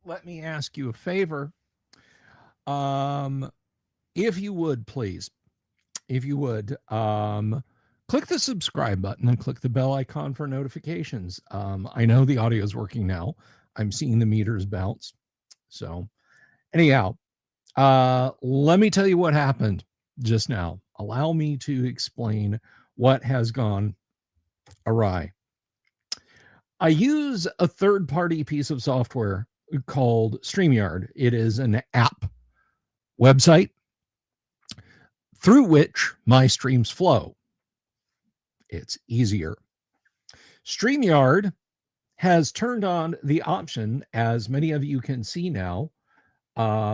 let me ask you a favor. If you would, please, if you would, click the subscribe button and click the bell icon for notifications. I know the audio is working now. I'm seeing the meters bounce. So anyhow, let me tell you what happened just now. Allow me to explain what has gone awry. I use a third-party piece of software called Streamyard. It is an app website through which my streams flow. It's easier. Streamyard has turned on the option, as many of you can see now,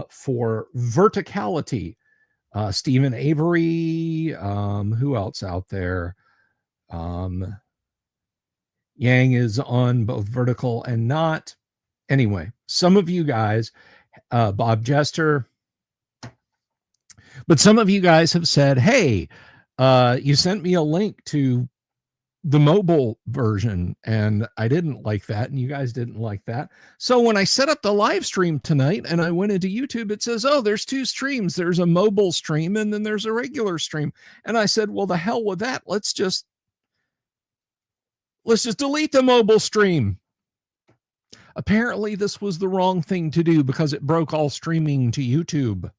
for verticality. Stephen Avery, who else out there? Yang is on both vertical and not. Anyway, some of you guys, Bob Jester, but some of you guys have said, hey, you sent me a link to the mobile version, and I didn't like that, and you guys didn't like that. So when I set up the live stream tonight and I went into YouTube, it says, oh, there's two streams. There's a mobile stream, and then there's a regular stream. And I said, well, the hell with that. Let's just delete the mobile stream. Apparently, this was the wrong thing to do because it broke all streaming to YouTube.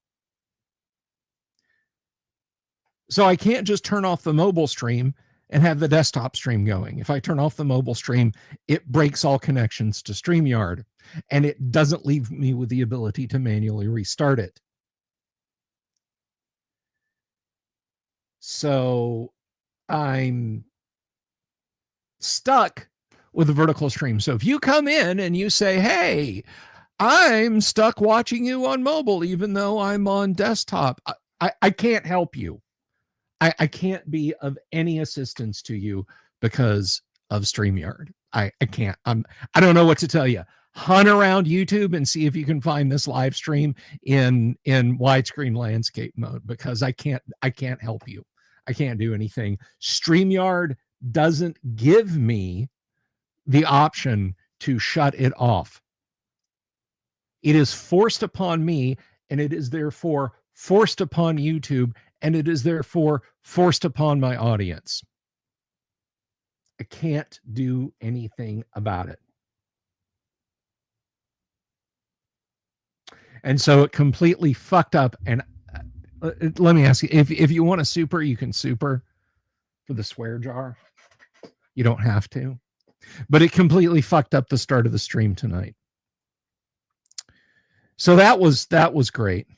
So I can't just turn off the mobile stream and have the desktop stream going. If I turn off the mobile stream, it breaks all connections to StreamYard, and it doesn't leave me with the ability to manually restart it. So I'm stuck with a vertical stream. So if you come in and you say, hey, I'm stuck watching you on mobile, even though I'm on desktop, I can't help you. I can't be of any assistance to you because of StreamYard. I can't. I don't know what to tell you. Hunt around YouTube and see if you can find this live stream in widescreen landscape mode, because I can't help you. I can't do anything. StreamYard doesn't give me the option to shut it off. It is forced upon me, and it is therefore forced upon YouTube, and it is therefore forced upon my audience. I can't do anything about it. And so it completely fucked up. And let me ask you, if you want to super, you can super for the swear jar. You don't have to. But it completely fucked up the start of the stream tonight. So that was great.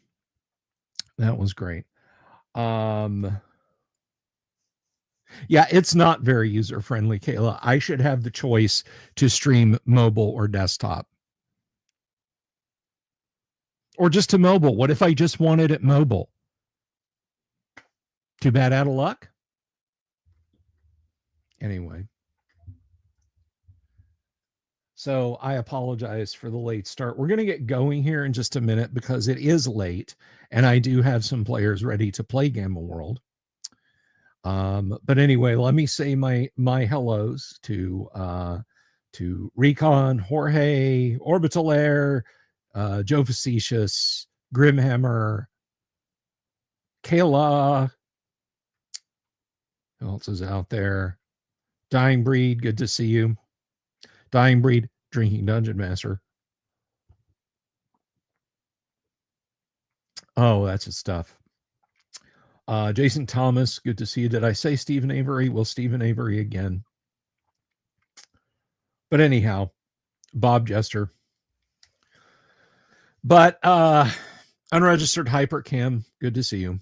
That was great. Yeah, it's not very user-friendly, Kayla. I should have the choice to stream mobile or desktop. Or just to mobile. What if I just wanted it mobile? Too bad, out of luck. Anyway. So I apologize for the late start. We're going to get going here in just a minute because it is late, and I do have some players ready to play Gamma World. But anyway, let me say my hellos to Recon, Jorge, Orbital Air, Joe Facetious, Grimhammer, Kayla. Who else is out there? Dying Breed, good to see you. Dying Breed, Drinking Dungeon Master. Oh, that's his stuff. Jason Thomas, good to see you. Did I say Stephen Avery? Well, Stephen Avery again. But anyhow, Bob Jester. But unregistered Hypercam, good to see you.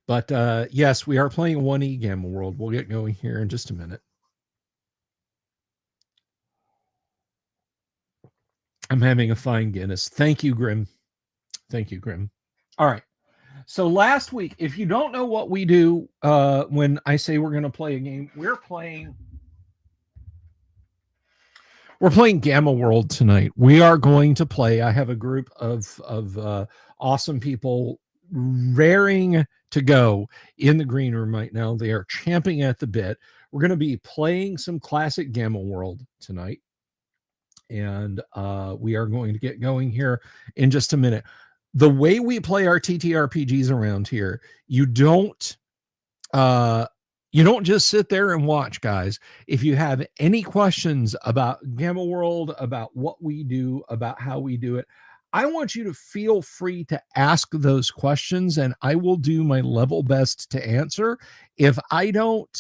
But yes, we are playing 1E Gamma World. We'll get going here in just a minute. I'm having a fine Guinness. Thank you, Grim. Thank you, Grim. All right. So last week, if you don't know what we do when I say we're going to play a game, we're playing Gamma World tonight. We are going to play. I have a group of awesome people raring to go in the green room right now. They are champing at the bit. We're going to be playing some classic Gamma World tonight, and we are going to get going here in just a minute. The way we play our TTRPGs around here, you don't just sit there and watch, guys. If you have any questions about Gamma World, about what we do, about how we do it, I want you to feel free to ask those questions, and I will do my level best to answer. If I don't,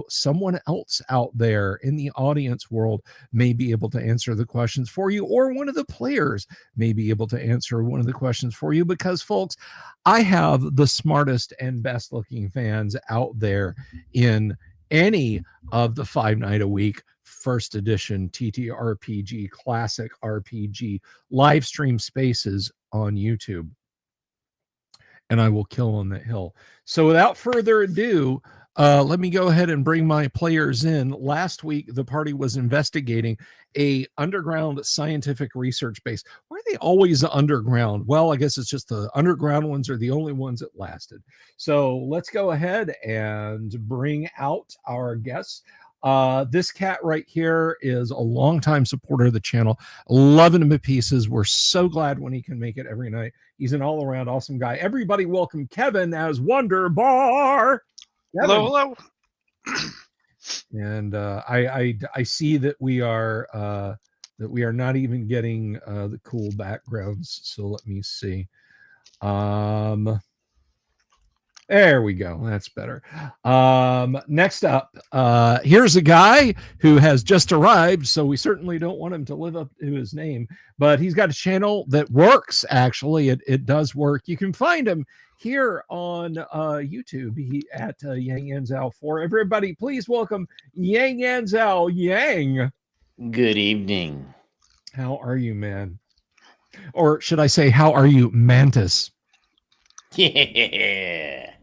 someone else out there in the audience world may be able to answer the questions for you, or one of the players may be able to answer one of the questions for you, because, folks, I have the smartest and best looking fans out there in any of the 5 night a week first edition TTRPG classic RPG live stream spaces on YouTube, and I will kill on that hill. So without further ado, let me go ahead and bring my players in. Last week, the party was investigating a underground scientific research base. Why are they always underground? Well, I guess it's just the underground ones are the only ones that lasted. So let's go ahead and bring out our guests. This cat right here is a longtime supporter of the channel, loving him to pieces. We're so glad when he can make it every night. He's an all-around awesome guy. Everybody welcome Kevin as Wonder Bar. Kevin. Hello. And I see that we are not even getting the cool backgrounds. So let me see. There we go. That's better. Next up, here's a guy who has just arrived, so we certainly don't want him to live up to his name, but he's got a channel that works. Actually, it does work. You can find him here on YouTube. He at Yang Yanzhao 4. Everybody, please welcome Yang Yanzhao. Yang. Good evening. How are you, man? Or should I say, how are you, Mantis? Yeah.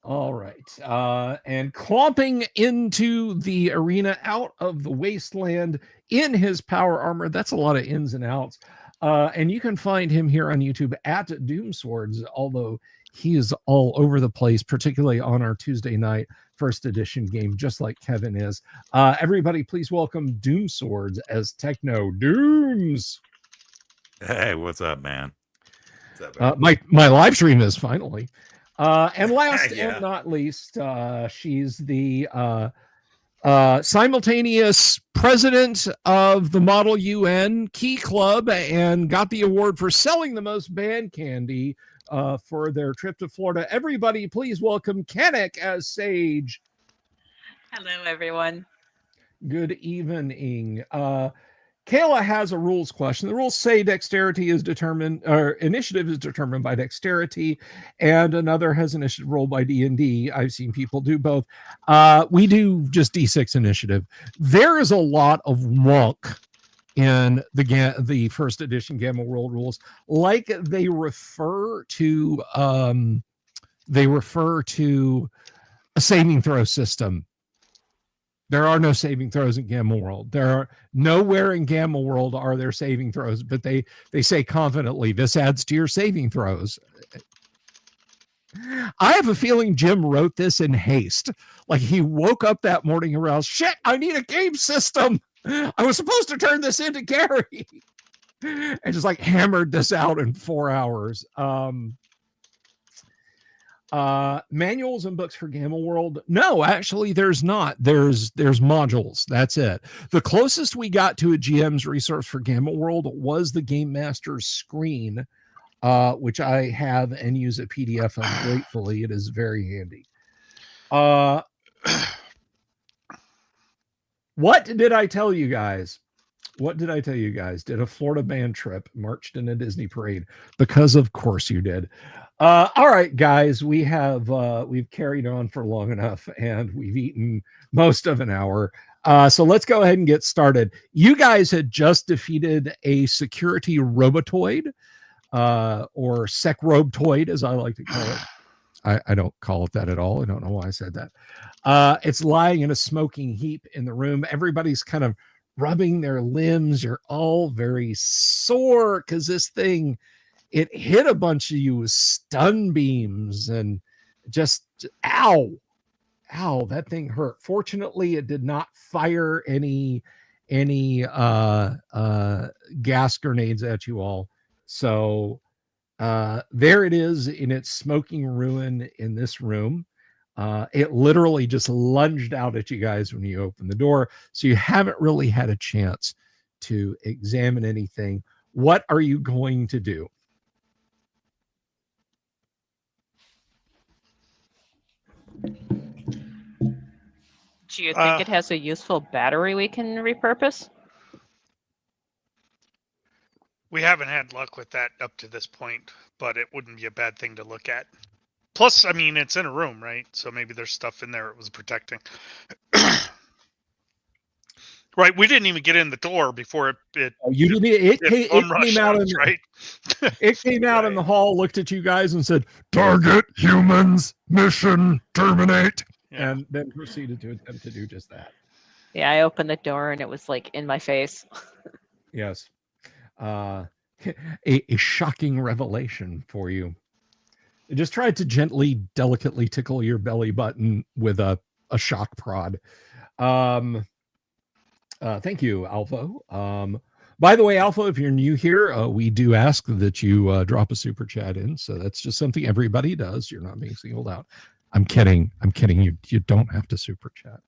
All right. And clomping into the arena out of the wasteland in his power armor. That's a lot of ins and outs. And you can find him here on YouTube at Doom Swords, although he is all over the place, particularly on our Tuesday night first edition game, just like Kevin is. Everybody, please welcome Doom Swords as Techno Dooms. Hey, what's up, man? What's up, my live stream is finally. And last and not least, she's the simultaneous president of the Model UN Key Club and got the award for selling the most band candy for their trip to Florida. Everybody, please welcome Kennick as Sage. Hello, everyone. Good evening. Kayla has a rules question. The rules say dexterity is determined, or initiative is determined by dexterity, and another has initiative rolled by D&D. I've seen people do both. We do just D6 initiative. There is a lot of wonk in the first edition Gamma World rules, like they refer to a saving throw system. There are no saving throws in Gamma World. There are nowhere in Gamma World are there saving throws, but they say confidently, this adds to your saving throws. I have a feeling Jim wrote this in haste. Like he woke up that morning around, shit, I need a game system. I was supposed to turn this into Gary. And just like hammered this out in 4 hours. Manuals and books for Gamma World? No, actually there's not. There's modules. That's it. The closest we got to a GM's resource for Gamma World was the Game Master's screen, which I have and use a PDF of gratefully. It is very handy. What did I tell you guys? Did a Florida band trip, marched in a Disney parade? Because of course you did. All right, guys, we've carried on for long enough and we've eaten most of an hour. So let's go ahead and get started. You guys had just defeated a security robotoid, or secrobtoid, as I like to call it. I don't call it that at all. I don't know why I said that. It's lying in a smoking heap in the room. Everybody's kind of rubbing their limbs. You're all very sore because this thing it hit a bunch of you with stun beams and just ow, that thing hurt. Fortunately, it did not fire any gas grenades at you all. So there it is in its smoking ruin in this room. It literally just lunged out at you guys when you opened the door. So you haven't really had a chance to examine anything. What are you going to do? Do you think it has a useful battery we can repurpose? We haven't had luck with that up to this point, but it wouldn't be a bad thing to look at. Plus, I mean, it's in a room, right? So maybe there's stuff in there it was protecting. Right, we didn't even get in the door before it came out in right. It came out in the hall, looked at you guys, and said, "Target humans, mission terminate," and then proceeded to attempt to do just that. Yeah, I opened the door and it was like in my face. Yes, a shocking revelation for you. It just tried to gently, delicately tickle your belly button with a shock prod. Thank you, Alpha. By the way, Alpha, if you're new here, we do ask that you drop a super chat in. So that's just something everybody does. You're not being singled out. I'm kidding. You don't have to super chat.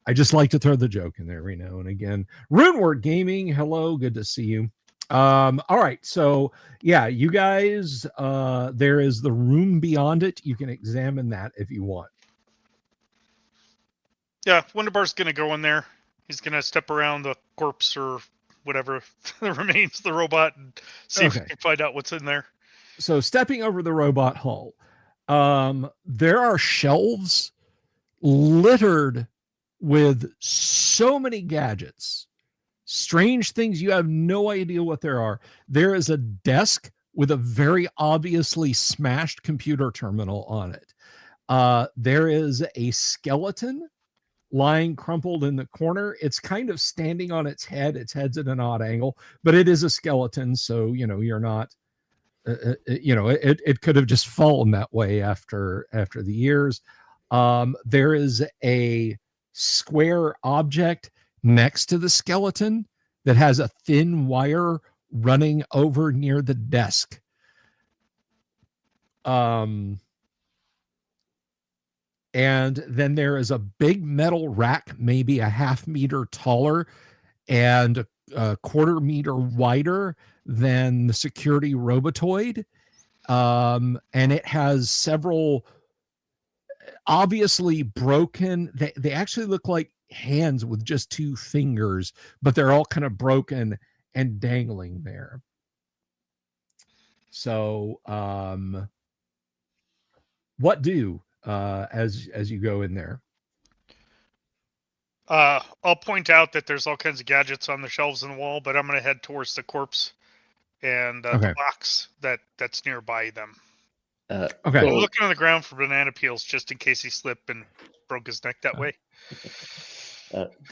I just like to throw the joke in there every now and again. Runeward Gaming, hello, good to see you. All right, so yeah, you guys, there is the room beyond it. You can examine that if you want. Yeah, Wunderbar's gonna go in there. He's gonna step around the corpse or whatever remains of the robot and see if we can find out what's in there. So stepping over the robot hull, there are shelves littered with so many gadgets, strange things you have no idea what there are. There is a desk with a very obviously smashed computer terminal on it. There is a skeleton lying crumpled in the corner. It's kind of standing on its head. Its head's at an odd angle, but it is a skeleton. So, you're not, it could have just fallen that way after the years. There is a square object next to the skeleton that has a thin wire running over near the desk. And then there is a big metal rack, maybe a half meter taller and a quarter meter wider than the security robotoid. And it has several obviously broken. They actually look like hands with just two fingers, but they're all kind of broken and dangling there. So what do as you go in there? I'll point out that there's all kinds of gadgets on the shelves in the wall, but I'm going to head towards the corpse and the box that's nearby them. Okay. I'm looking on the ground for banana peels just in case he slipped and broke his neck that way.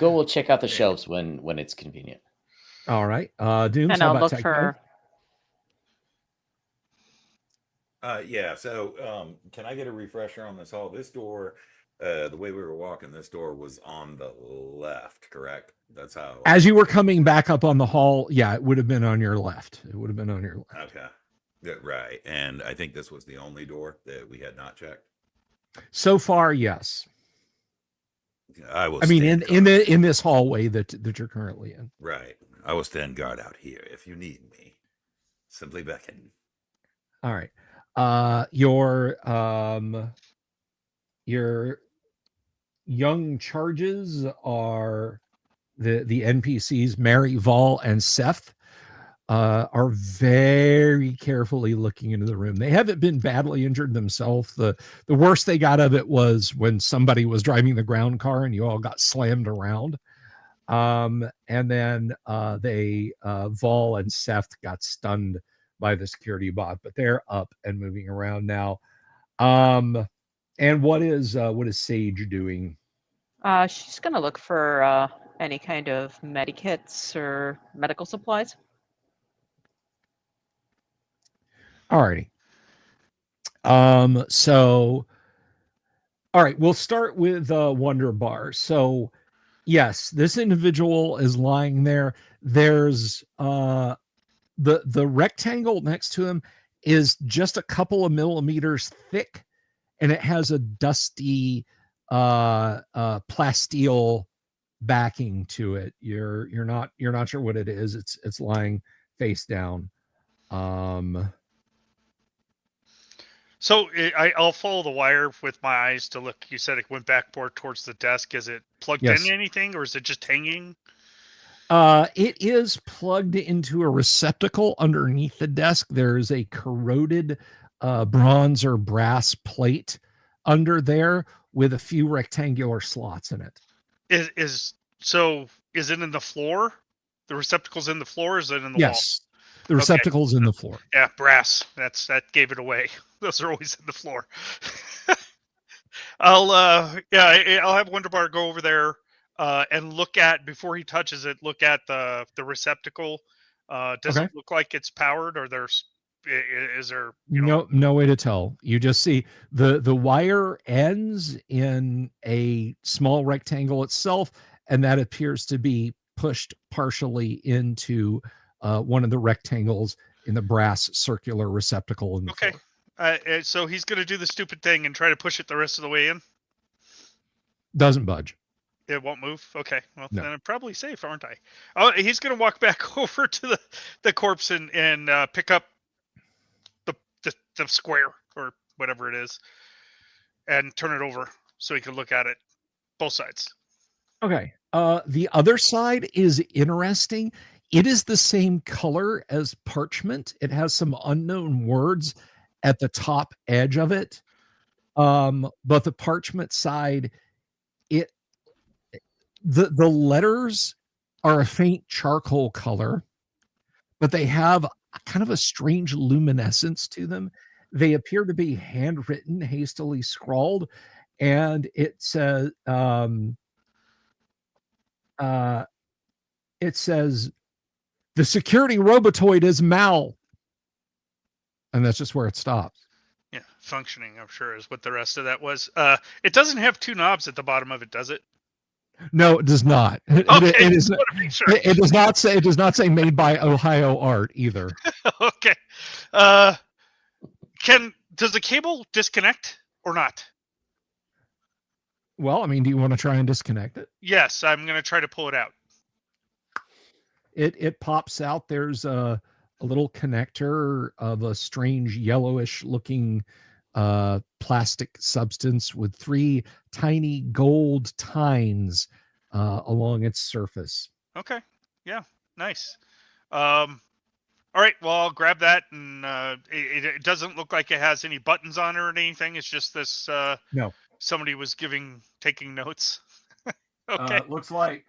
We'll check out the shelves when it's convenient. All right. Dooms, and I'll look for... Yeah, so can I get a refresher on this hall? This door, the way we were walking, this door was on the left, correct? That's how... As you were coming back up on the hall, yeah, it would have been on your left. It would have been on your left. Okay. Yeah, right. And I think this was the only door that we had not checked. So far, yes. I mean, in this hallway that you're currently in. Right. I will stand guard out here if you need me. Simply beckon. All right. Your young charges are the NPCs Mary, Vol, and Seth are very carefully looking into the room. They haven't been badly injured themselves. The worst they got of it was when somebody was driving the ground car and you all got slammed around. And then Vol and Seth got stunned by the security bot, but they're up and moving around now. And what is Sage doing? She's gonna look for any kind of medikits or medical supplies. Alrighty. So, all right, we'll start with Wonder Bar. So, yes, this individual is lying there. There's the rectangle next to him is just a couple of millimeters thick, and it has a dusty plasteel backing to it. You're not sure what it is. It's lying face down. So I'll follow the wire with my eyes to look. You said it went back more towards the desk. Is it plugged Yes. in anything, or is it just hanging? It is plugged into a receptacle underneath the desk. There's a corroded bronze or brass plate under there with a few rectangular slots in it. Is it in the floor? The receptacle's in the floor, or is it in the wall? Yes, the receptacle's in the floor. Yeah, brass. That gave it away. Those are always in the floor. I'll have Wonderbar go over there and look at, before he touches it, look at the receptacle. Does Okay. it look like it's powered, or is there No way to tell. You just see the wire ends in a small rectangle itself, and that appears to be pushed partially into one of the rectangles in the brass circular receptacle in the floor. So he's going to do the stupid thing and try to push it the rest of the way in? Doesn't budge. It won't move? Okay. Well, No. then I'm probably safe, aren't I? Oh, he's going to walk back over to the corpse and pick up the square or whatever it is and turn it over so he can look at it, both sides. Okay. The other side is interesting. It is the same color as parchment. It has some unknown words at the top edge of it. But the parchment side, the letters are a faint charcoal color, but they have kind of a strange luminescence to them. They appear to be handwritten, hastily scrawled, and it says the security robotoid is Mal. And that's just where it stops. Yeah, functioning, I'm sure, is what the rest of that was. It doesn't have two knobs at the bottom of it, does it? No, it does not. It is. Sure. It does not say. It does not say made by Ohio Art either. Okay. Does the cable disconnect or not? Well, I mean, do you want to try and disconnect it? Yes, I'm going to try to pull it out. It pops out. There's a little connector of a strange yellowish looking plastic substance with 3 tiny gold tines along its surface. Okay. Yeah. Nice. All right. Well, I'll grab that, and it doesn't look like it has any buttons on it or anything. It's just this. No. Somebody was taking notes. Okay. Looks like.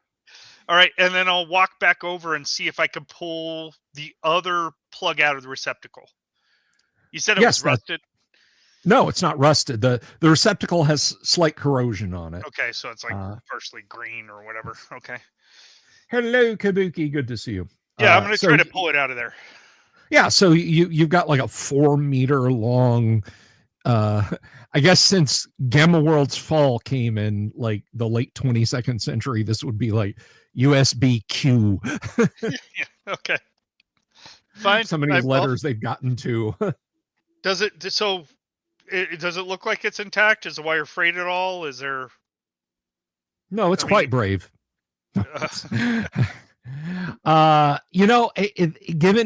All right, and then I'll walk back over and see if I can pull the other plug out of the receptacle. You said it was rusted? No, it's not rusted. The receptacle has slight corrosion on it. Okay, so it's like partially green or whatever. Okay. Hello, Kabuki. Good to see you. Yeah, I'm going to try to pull it out of there. Yeah, so you've got like a 4 meter long, I guess since Gamma World's fall came in like the late 22nd century, this would be like USB-Q. Yeah, okay. Fine. Some of these letters they've gotten to. Does it look like it's intact? Is the wire frayed at all? Is there? No, it's quite brave. Given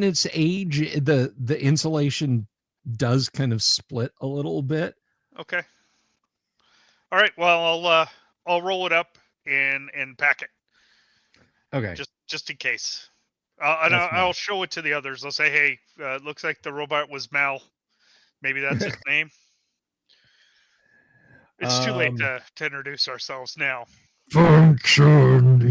its age, the insulation does kind of split a little bit. Okay. All right. Well, I'll roll it up and pack it. Okay. Just in case. I'll show it to the others. I'll say, hey, it looks like the robot was Mal. Maybe that's his name. It's too late to introduce ourselves now. Function.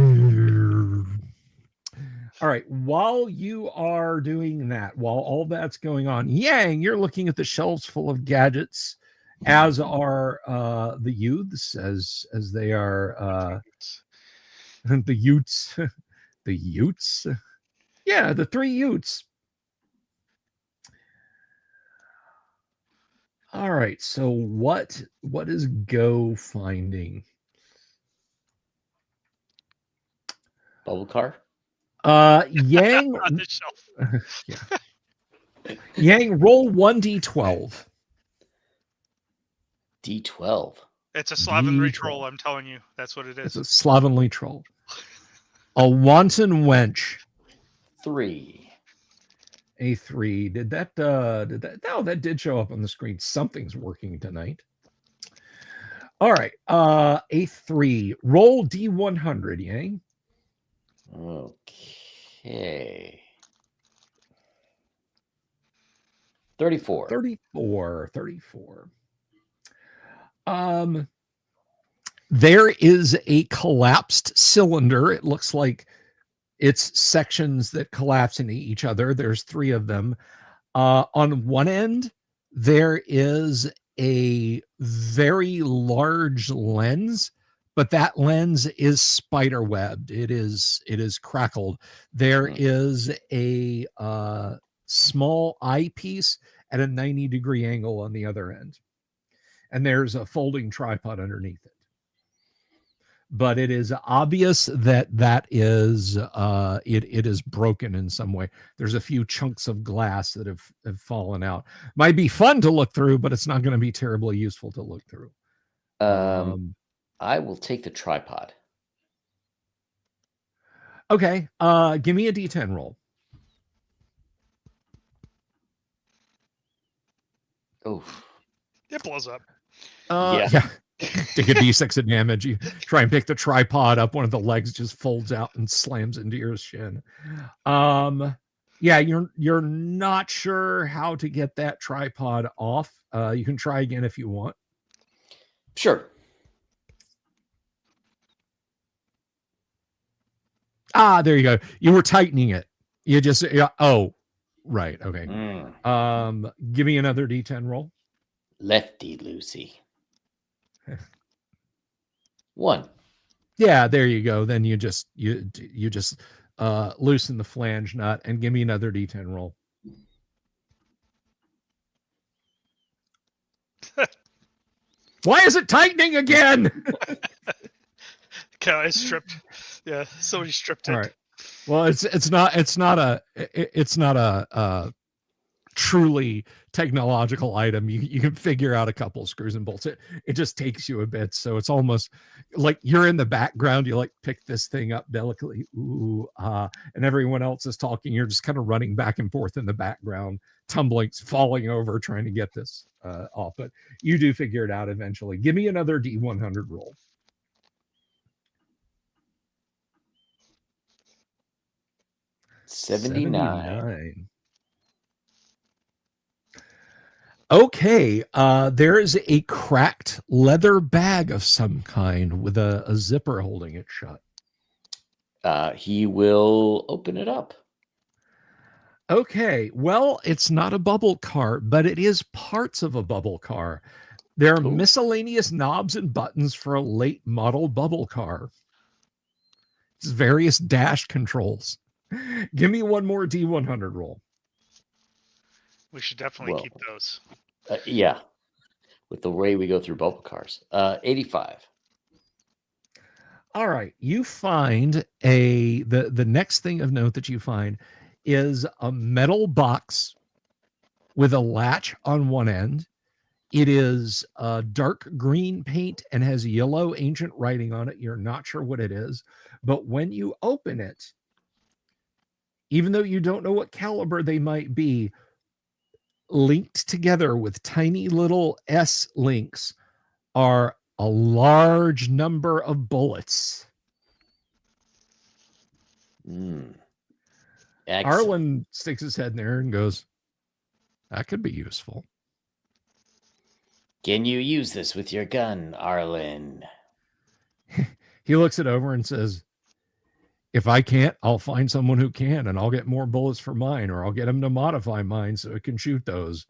All right. While you are doing that, while all that's going on, Yang, you're looking at the shelves full of gadgets, as are the youths, as they are the Utes. The Utes? Yeah, the 3 Utes. All right. So what is Go finding? Bubble car. Yang. On the shelf. Yeah. Yang, roll 1d12. D12. It's a slovenly D12. troll, I'm telling you. That's what it It's is. a slovenly troll. A wanton wench. 3. A 3. Did that no, that did show up on the screen. Something's working tonight. All right. A 3. Roll D100, Yang. Okay. 34. 34. There is a collapsed cylinder. It looks like it's sections that collapse into each other. There's 3 of them. On one end, there is a very large lens, but that lens is spider webbed. It is crackled. There is a small eyepiece at a 90-degree angle on the other end, and there's a folding tripod underneath it. But it is obvious that is it is broken in some way. There's a few chunks of glass that have fallen out. Might be fun to look through, but it's not going to be terribly useful to look through. I will take the tripod. Okay, give me a D10 roll. Oh, It blows up. Yeah. Take a D6 of damage. You try and pick the tripod up. One of the legs just folds out and slams into your shin. Yeah, you're not sure how to get that tripod off. You can try again if you want. Sure. There you go. You were tightening it. You just oh, right. Okay. Give me another D10 roll. Lefty Lucy. 1. Yeah, there you go. Then you just loosen the flange nut and give me another D10 roll. Why is it tightening again? Okay, I stripped. Yeah, somebody stripped it. All right. Well, it's not a truly technological item. You can figure out a couple of screws and bolts. It just takes you a bit. So it's almost like you're in the background. You like pick this thing up delicately. And everyone else is talking. You're just kind of running back and forth in the background, tumbling, falling over, trying to get this off. But you do figure it out eventually. Give me another D100 roll. 79. Okay, there is a cracked leather bag of some kind with a zipper holding it shut. He will open it up. Okay, well, it's not a bubble car, but it is parts of a bubble car. There are miscellaneous knobs and buttons for a late model bubble car. It's various dash controls. Give me one more D100 roll. We should definitely keep those. Yeah, with the way we go through bubble cars. 85. All right, you find the next thing of note that you find is a metal box with a latch on one end. It is a dark green paint and has yellow ancient writing on it. You're not sure what it is, but when you open it, even though you don't know what caliber they might be, linked together with tiny little S links are a large number of bullets. Arlen sticks his head in there and goes, that could be useful. Can you use this with your gun, Arlen? He looks it over and says, if I can't, I'll find someone who can, and I'll get more bullets for mine, or I'll get him to modify mine so it can shoot those.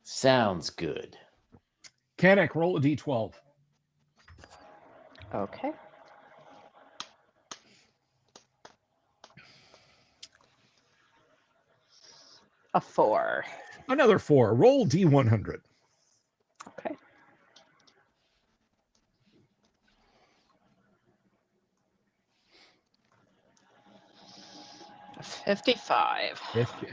Sounds good. Kanek, roll a D12. Okay. A 4. Another 4. Roll D100. Okay. $55. 50.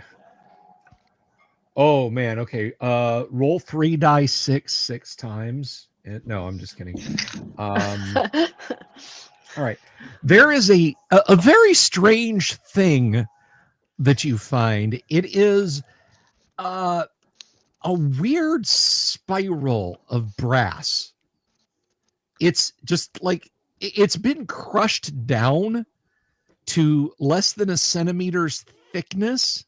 Oh man, okay. Roll 3 dice 6 times. No, I'm just kidding. All right. There is a very strange thing that you find. It is a weird spiral of brass. It's just like it's been crushed down to less than a centimeter's thickness.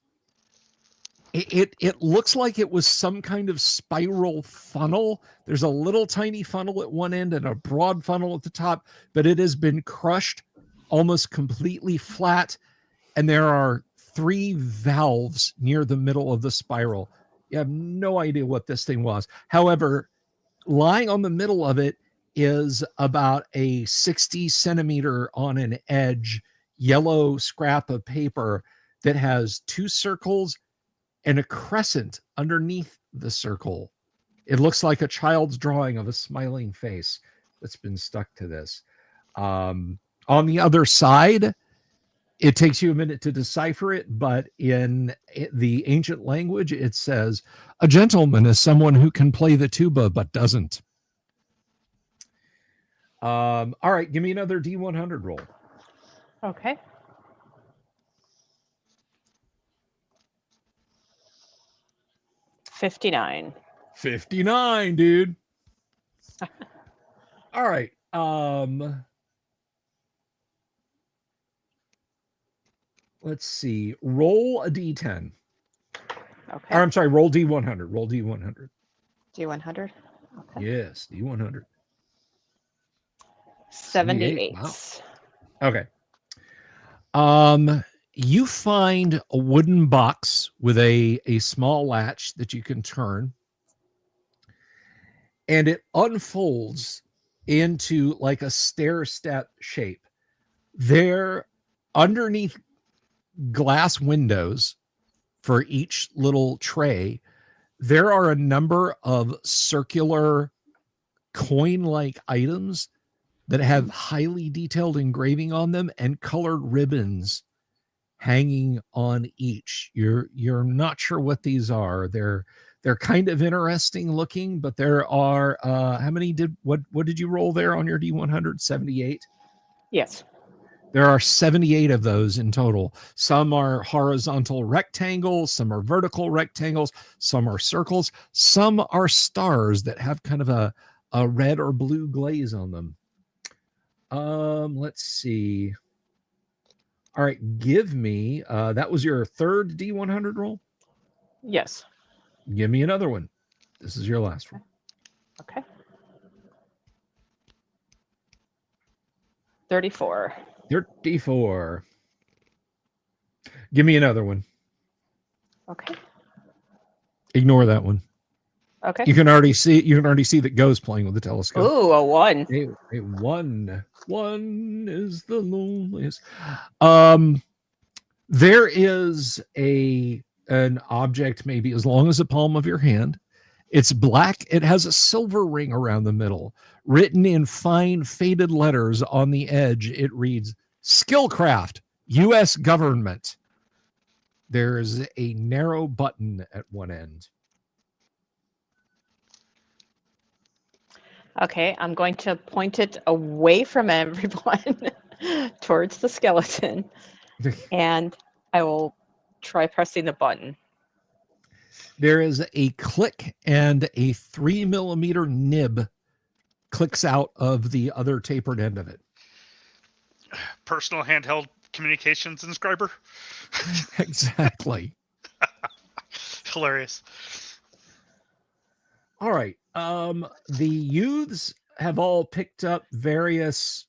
It looks like it was some kind of spiral funnel. There's a little tiny funnel at one end and a broad funnel at the top, but it has been crushed almost completely flat. And there are 3 valves near the middle of the spiral. You have no idea what this thing was. However, lying on the middle of it is about a 60 centimeter on an edge yellow scrap of paper that has 2 circles and a crescent underneath the circle. It looks like a child's drawing of a smiling face that's been stuck to this. On the other side, it takes you a minute to decipher it, but in the ancient language, it says, "A gentleman is someone who can play the tuba but doesn't." All right, give me another D100 roll. Okay. $59. 59, dude. All right. Let's see. Roll a D10. Okay. Or I'm sorry, roll D100. Roll D100. D100. Okay. Yes, D100. 78. Wow. Okay. You find a wooden box with a small latch that you can turn, and it unfolds into like a stair step shape. There, underneath glass windows for each little tray, there are a number of circular coin-like items that have highly detailed engraving on them and colored ribbons hanging on each. You're not sure what these are. They're kind of interesting looking, but there are how many what did you roll there on your D100? 78? Yes. There are 78 of those in total. Some are horizontal rectangles, some are vertical rectangles, some are circles, some are stars that have kind of a red or blue glaze on them. Let's see. All right, give me, that was your third D100 roll? Yes. Give me another one. This is your last one. Okay. 34. 34. Give me another one. Okay. Ignore that one. Okay. You can already see that Go's playing with the telescope. Ooh, a 1. A 1. 1 is the loneliest. There is an object maybe as long as the palm of your hand. It's black. It has a silver ring around the middle. Written in fine faded letters on the edge, it reads, "Skillcraft, U.S. Government." There's a narrow button at one end. Okay, I'm going to point it away from everyone towards the skeleton, and I will try pressing the button. There is a click, and a 3mm nib clicks out of the other tapered end of it. Personal handheld communications inscriber. Exactly. Hilarious. All right. The youths have all picked up various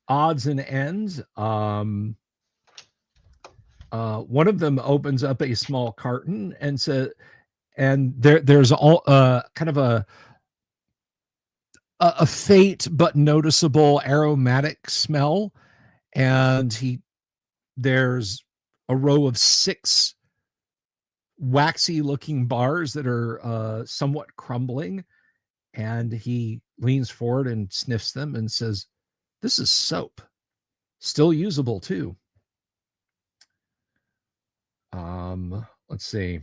odds and ends. One of them opens up a small carton and says, and there's all kind of a faint but noticeable aromatic smell, and there's a row of 6 waxy looking bars that are somewhat crumbling. And he leans forward and sniffs them and says, "This is soap. Still usable too." Let's see.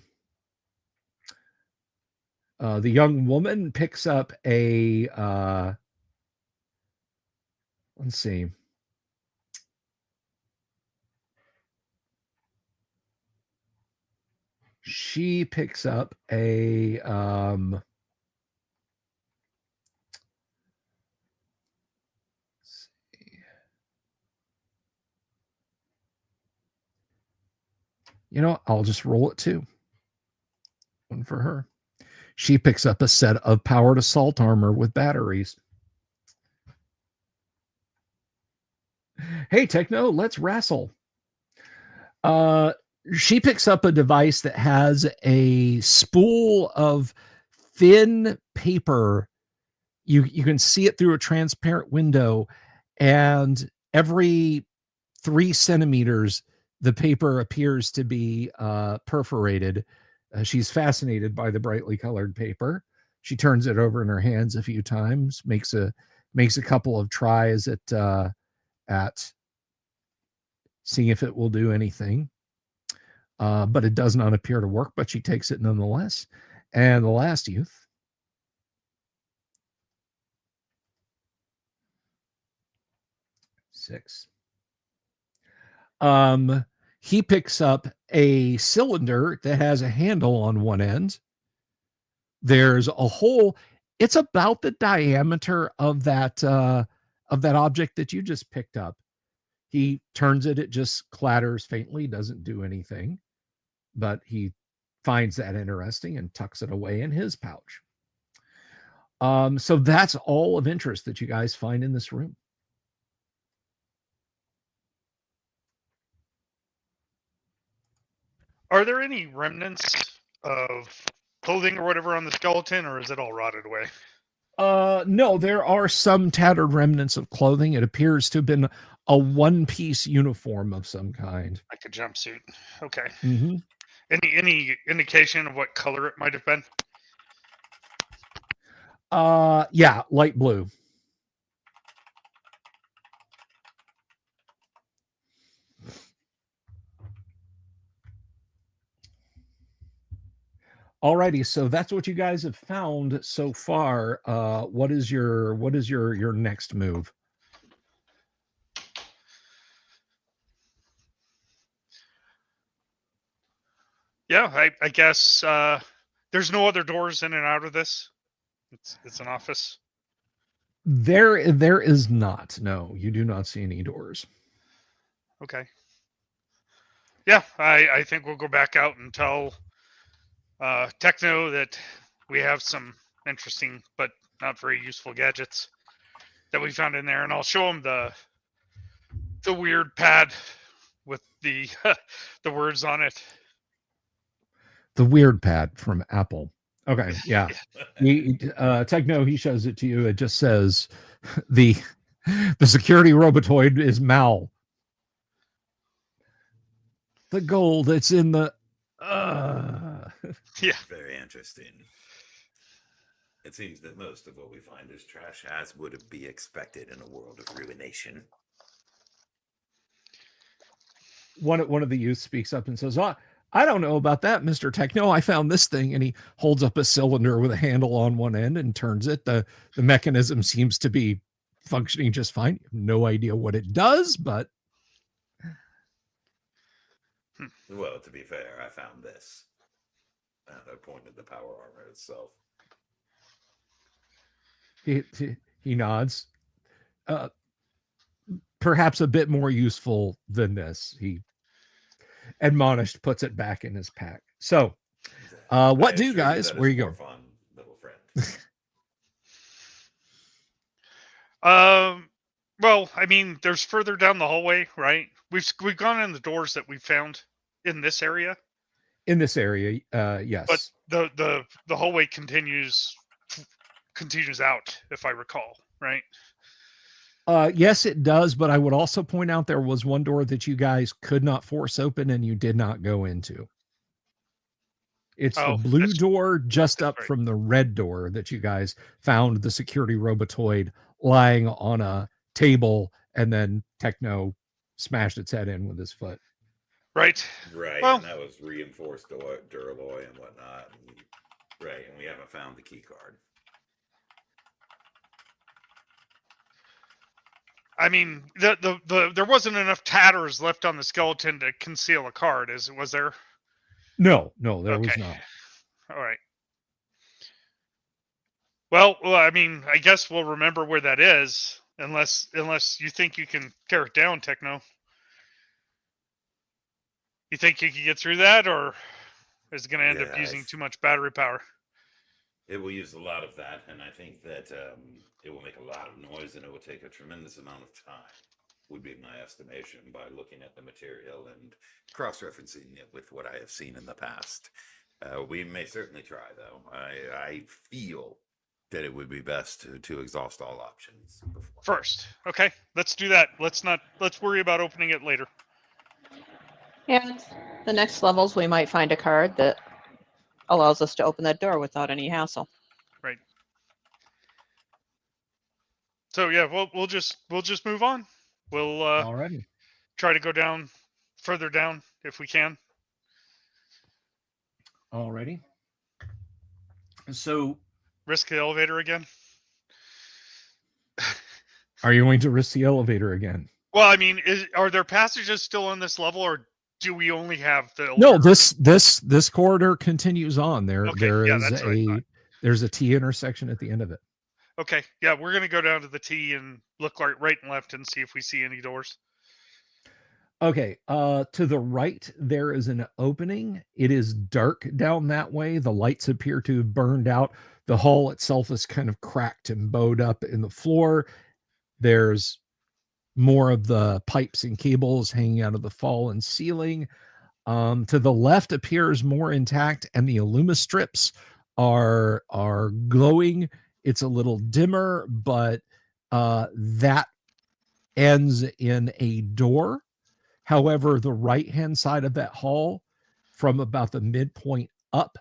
The young woman picks up a, let's see. She picks up a, I'll just roll it too. One for her. She picks up a set of powered assault armor with batteries. Hey, Techno, let's wrestle. She picks up a device that has a spool of thin paper. You can see it through a transparent window, and every 3 centimeters, the paper appears to be perforated. She's fascinated by the brightly colored paper. She turns it over in her hands a few times, makes a couple of tries at seeing if it will do anything. But it does not appear to work, but she takes it nonetheless. And the last youth. Six. He picks up a cylinder that has a handle on one end. There's a hole. It's about the diameter of that object that you just picked up. He turns it. It just clatters faintly, doesn't do anything, but he finds that interesting and tucks it away in his pouch. So that's all of interest that you guys find in this room. Are there any remnants of clothing or whatever on the skeleton, or is it all rotted away? No, there are some tattered remnants of clothing. It appears to have been a one-piece uniform of some kind. Like a jumpsuit. Okay. Mm-hmm. Any indication of what color it might have been? Yeah, light blue. Alrighty, so that's what you guys have found so far. What is your next move? Yeah, I guess there's no other doors in and out of this. It's an office. There is not. No, you do not see any doors. Okay. Yeah, I think we'll go back out and tell Techno that we have some interesting but not very useful gadgets that we found in there, and I'll show him the weird pad with the the words on it. The weird pad from Apple. Okay, yeah. Techno, he shows it to you. It just says the security robotoid is Mal. The gold, it's in the Yeah. Very interesting. It seems that most of what we find is trash, as would be expected in a world of ruination. One of the youth speaks up and says, I don't know about that, Mr. Techno. I found this thing. And he holds up a cylinder with a handle on one end and turns it. The mechanism seems to be functioning just fine. No idea what it does, but. Well, to be fair, I found this. And I pointed the power armor itself. He nods. Perhaps a bit more useful than this. He admonished, puts it back in his pack. So, what do guys? Where you go? Fun, little friend. Well, I mean, there's further down the hallway, right? We've gone in the doors that we found in this area. In this area, yes. But the hallway continues out, if I recall, right? Yes, it does. But I would also point out there was one door that you guys could not force open and you did not go into. It's the Oh, blue that's- door just up right. from the red door that you guys found the security robotoid lying on a table, and then Techno smashed its head in with his foot. Right. Right, Well- and that was reinforced duralloy and whatnot. And, right, and we haven't found the key card. I mean, there wasn't enough tatters left on the skeleton to conceal a card, was there? No, there was Okay. not. All right. Well, I mean, I guess we'll remember where that is, unless you think you can tear it down, Techno. You think you can get through that, or is it going to end up Yeah, using too much battery power? It will use a lot of that, and I think that it will make a lot of noise, and it will take a tremendous amount of time, would be my estimation, by looking at the material and cross-referencing it with what I have seen in the past. We may certainly try, though. I feel that it would be best to exhaust all options before. First. Okay, let's do that. Let's worry about opening it later. And the next levels, we might find a card that allows us to open that door without any hassle. Right. So yeah, we'll just move on. We'll Alrighty. try to go down further down if we can. Alrighty. So, Risk the elevator again. are you going to risk the elevator again? Well, I mean, are there passages still on this level, or do we only have the? No, elevator? this corridor continues on. There Okay, there yeah, is that's what I thought. there's a T intersection at the end of it. Okay, yeah, we're gonna go down to the T and look right and left and see if we see any doors. Okay, to the right there is an opening. It is dark down that way. The lights appear to have burned out. The hall itself is kind of cracked and bowed up in the floor. There's more of the pipes and cables hanging out of the fallen ceiling. To the left appears more intact, and the Illumistrips are glowing. It's a little dimmer, but that ends in a door. However, the right-hand side of that hall, from about the midpoint up,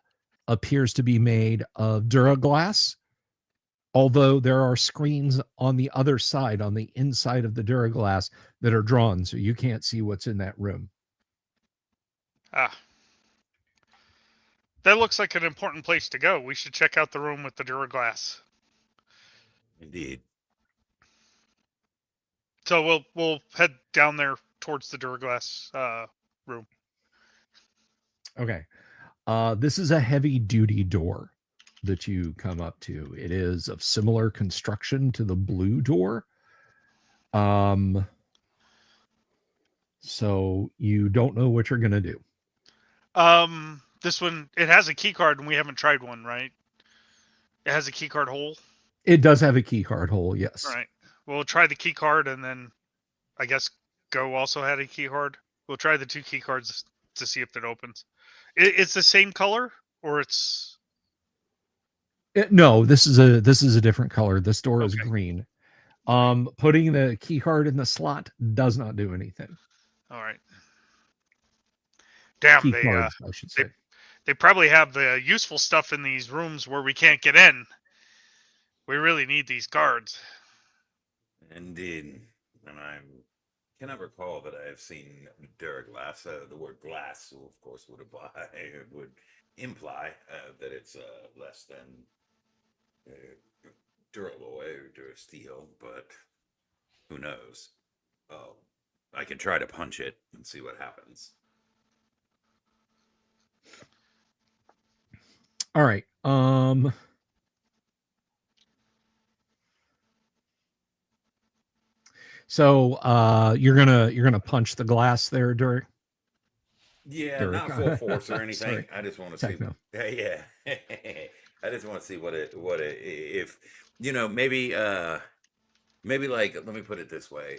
appears to be made of Duraglass, although there are screens on the other side, on the inside of the Duraglass, that are drawn, so you can't see what's in that room. Ah, that looks like an important place to go. We should check out the room with the Duraglass. Indeed. So we'll head down there towards the Duraglass room. Okay. This is a heavy-duty door that you come up to. It is of similar construction to the blue door. So you don't know what you're going to do. This one, it has a key card, and we haven't tried one, right? It has a key card hole. It does have a key card hole, yes. All right. We'll try the key card, and then I guess Go also had a key card. We'll try the two key cards to see if it opens. It's the same color, or it's No, this is a different color. This door is Okay. green. Putting the key card in the slot does not do anything. all right. Damn, Key they cards, I should say. they probably have the useful stuff in these rooms where we can't get in. We really need these cards. Indeed. And I cannot recall that I have seen Duraglass. The word glass, of course, would imply that it's less than Duralloy or Durasteel, but who knows? I can try to punch it and see what happens. All right. So you're gonna punch the glass there, Dirk? Yeah, Dirk. not full force or anything. Sorry. I just want to see. Techno. Yeah, I just want to see what it if maybe like, let me put it this way.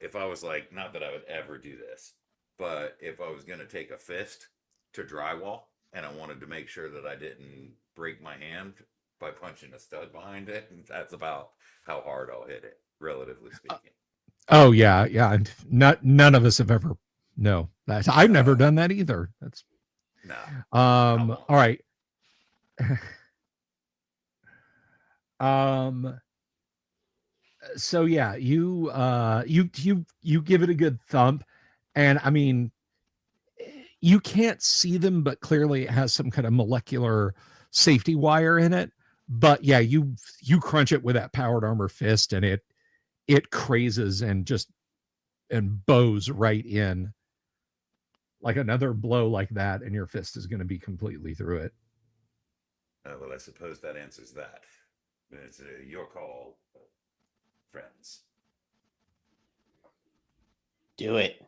If I was like, not that I would ever do this, but if I was gonna take a fist to drywall and I wanted to make sure that I didn't break my hand by punching a stud behind it, that's about how hard I'll hit it, relatively speaking. Oh yeah. None of us have ever. No, I've never done that either. That's No. All right. So yeah, you give it a good thump, and I mean, you can't see them, but clearly it has some kind of molecular safety wire in it. But yeah, you crunch it with that powered armor fist, and it crazes and bows right in. Like another blow like that, and your fist is going to be completely through it. Well, I suppose that answers that. It's your call, friends. Do it.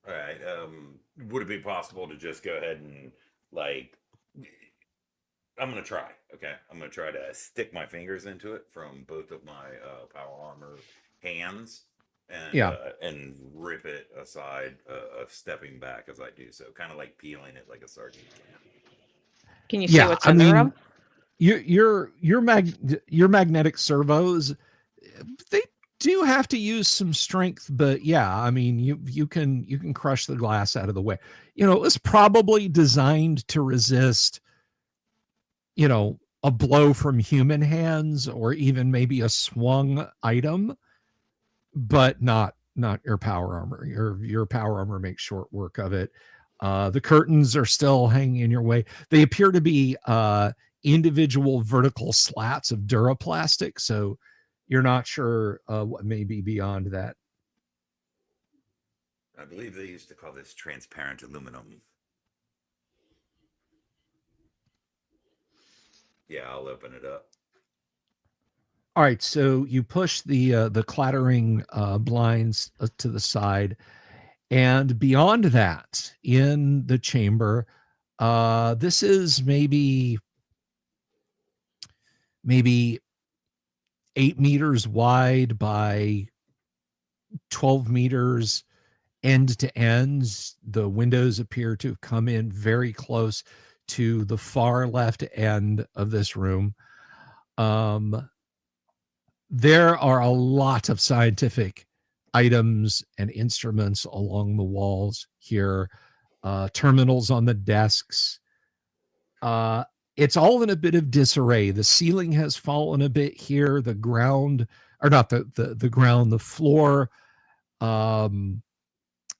All right. Would it be possible to just go ahead and like? I'm gonna try. Okay, I'm gonna try to stick my fingers into it from both of my power armor hands, and rip it aside, stepping back as I do so, kind of like peeling it like a sardine can. Can you see what's in the room? Your magnetic servos, they do have to use some strength, but yeah, I mean, you can crush the glass out of the way. It was probably designed to resist, a blow from human hands or even maybe a swung item, but not your power armor. Your power armor makes short work of it. The curtains are still hanging in your way. They appear to be individual vertical slats of duraplastic, so you're not sure what may be beyond that. I believe they used to call this transparent aluminum. Yeah, I'll open it up. All right, so you push the clattering blinds to the side, and beyond that, in the chamber, this is maybe 8 meters wide by 12 meters end to end. The windows appear to have come in very close to the far left end of this room. There are a lot of scientific items and instruments along the walls here, terminals on the desks. It's all in a bit of disarray. The ceiling has fallen a bit here. The ground, or not the ground, the floor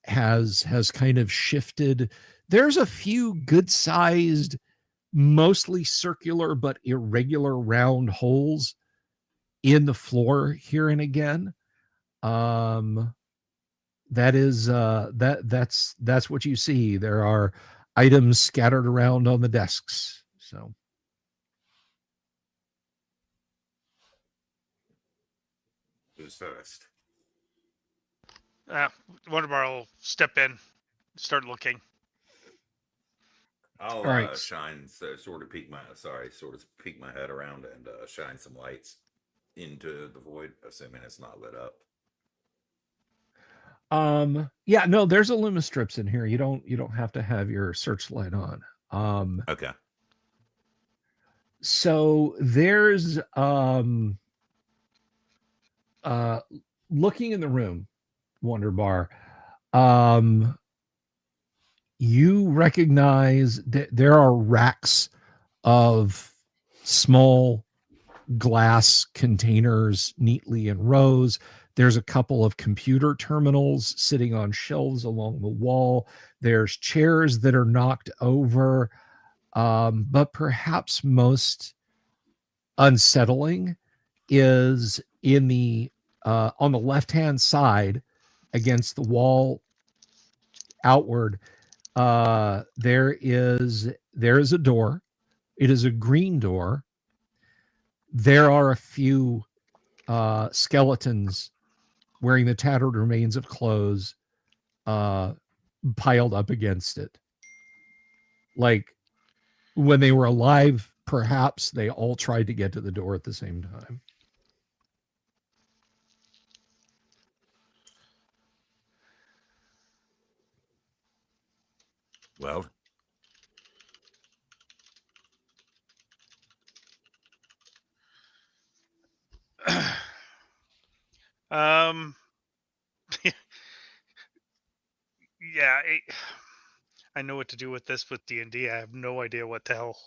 has kind of shifted. There's a few good-sized, mostly circular but irregular round holes in the floor here and again. That's what you see. There are items scattered around on the desks. So who's first? Wonderbar will step in, start looking. I'll All right. sort of peek my head around and shine some lights into the void, assuming it's not lit up. Yeah, no, there's Illumistrips in here. You don't have to have your searchlight on. Okay. So there's looking in the room, Wonderbar, you recognize that there are racks of small glass containers neatly in rows. There's a couple of computer terminals sitting on shelves along the wall. There's chairs that are knocked over. But perhaps most unsettling is in the on the left-hand side against the wall outward. There is a door. It is a green door. There are a few skeletons wearing the tattered remains of clothes piled up against it. Like when they were alive, perhaps they all tried to get to the door at the same time. Well, yeah, I know what to do with this with D&D. I have no idea what the hell.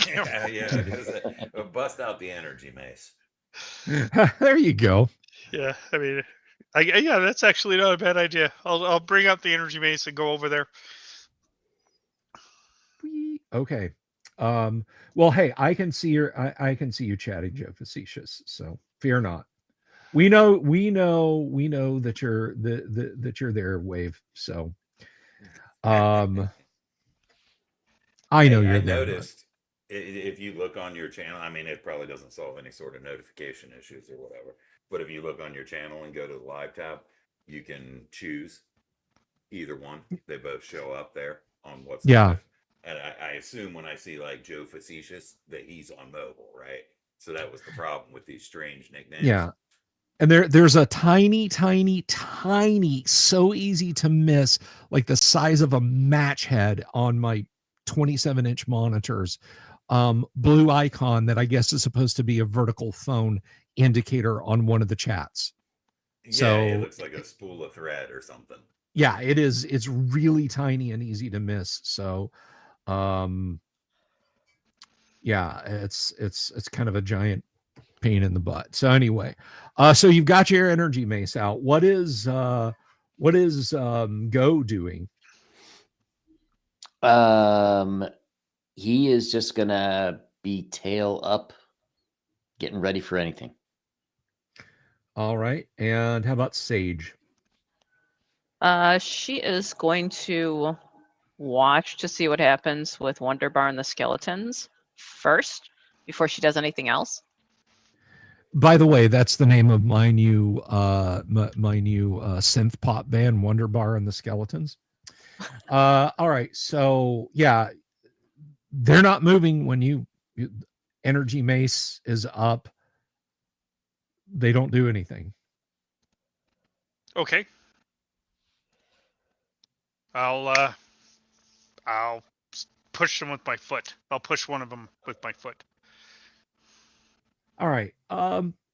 Yeah. Just, bust out the energy mace. There you go. Yeah, I mean, yeah, that's actually not a bad idea. I'll bring out the energy mace and go over there. Okay. Well, hey, I can see I can see you chatting, Joe Facetious. So fear not. We know that you're that you're there, Wave. So I know Hey, you're I there. noticed if you look on your channel, I mean, it probably doesn't solve any sort of notification issues or whatever. But if you look on your channel and go to the live tab, you can choose either one. They both show up there on what's Yeah. live. And I assume when I see like Joe Facetious that he's on mobile, right? So that was the problem with these strange nicknames. Yeah. And there's a tiny, so easy to miss, like the size of a match head on my 27-inch monitors, blue icon that I guess is supposed to be a vertical phone indicator on one of the chats. Yeah, So it looks like a spool of thread or something. yeah, it is. It's really tiny and easy to miss. So yeah, it's kind of a giant pain in the butt. So anyway, so you've got your energy mace out. What is Go doing? He is just gonna be tail up, getting ready for anything. All right. And how about Sage? She is going to watch to see what happens with Wonder Bar and the skeletons first before she does anything else. By the way, that's the name of my new synth pop band, Wonder Bar and the Skeletons. All right. So yeah, they're not moving when you energy mace is up. They don't do anything. Okay. I'll push them with my foot. I'll push one of them with my foot. All right.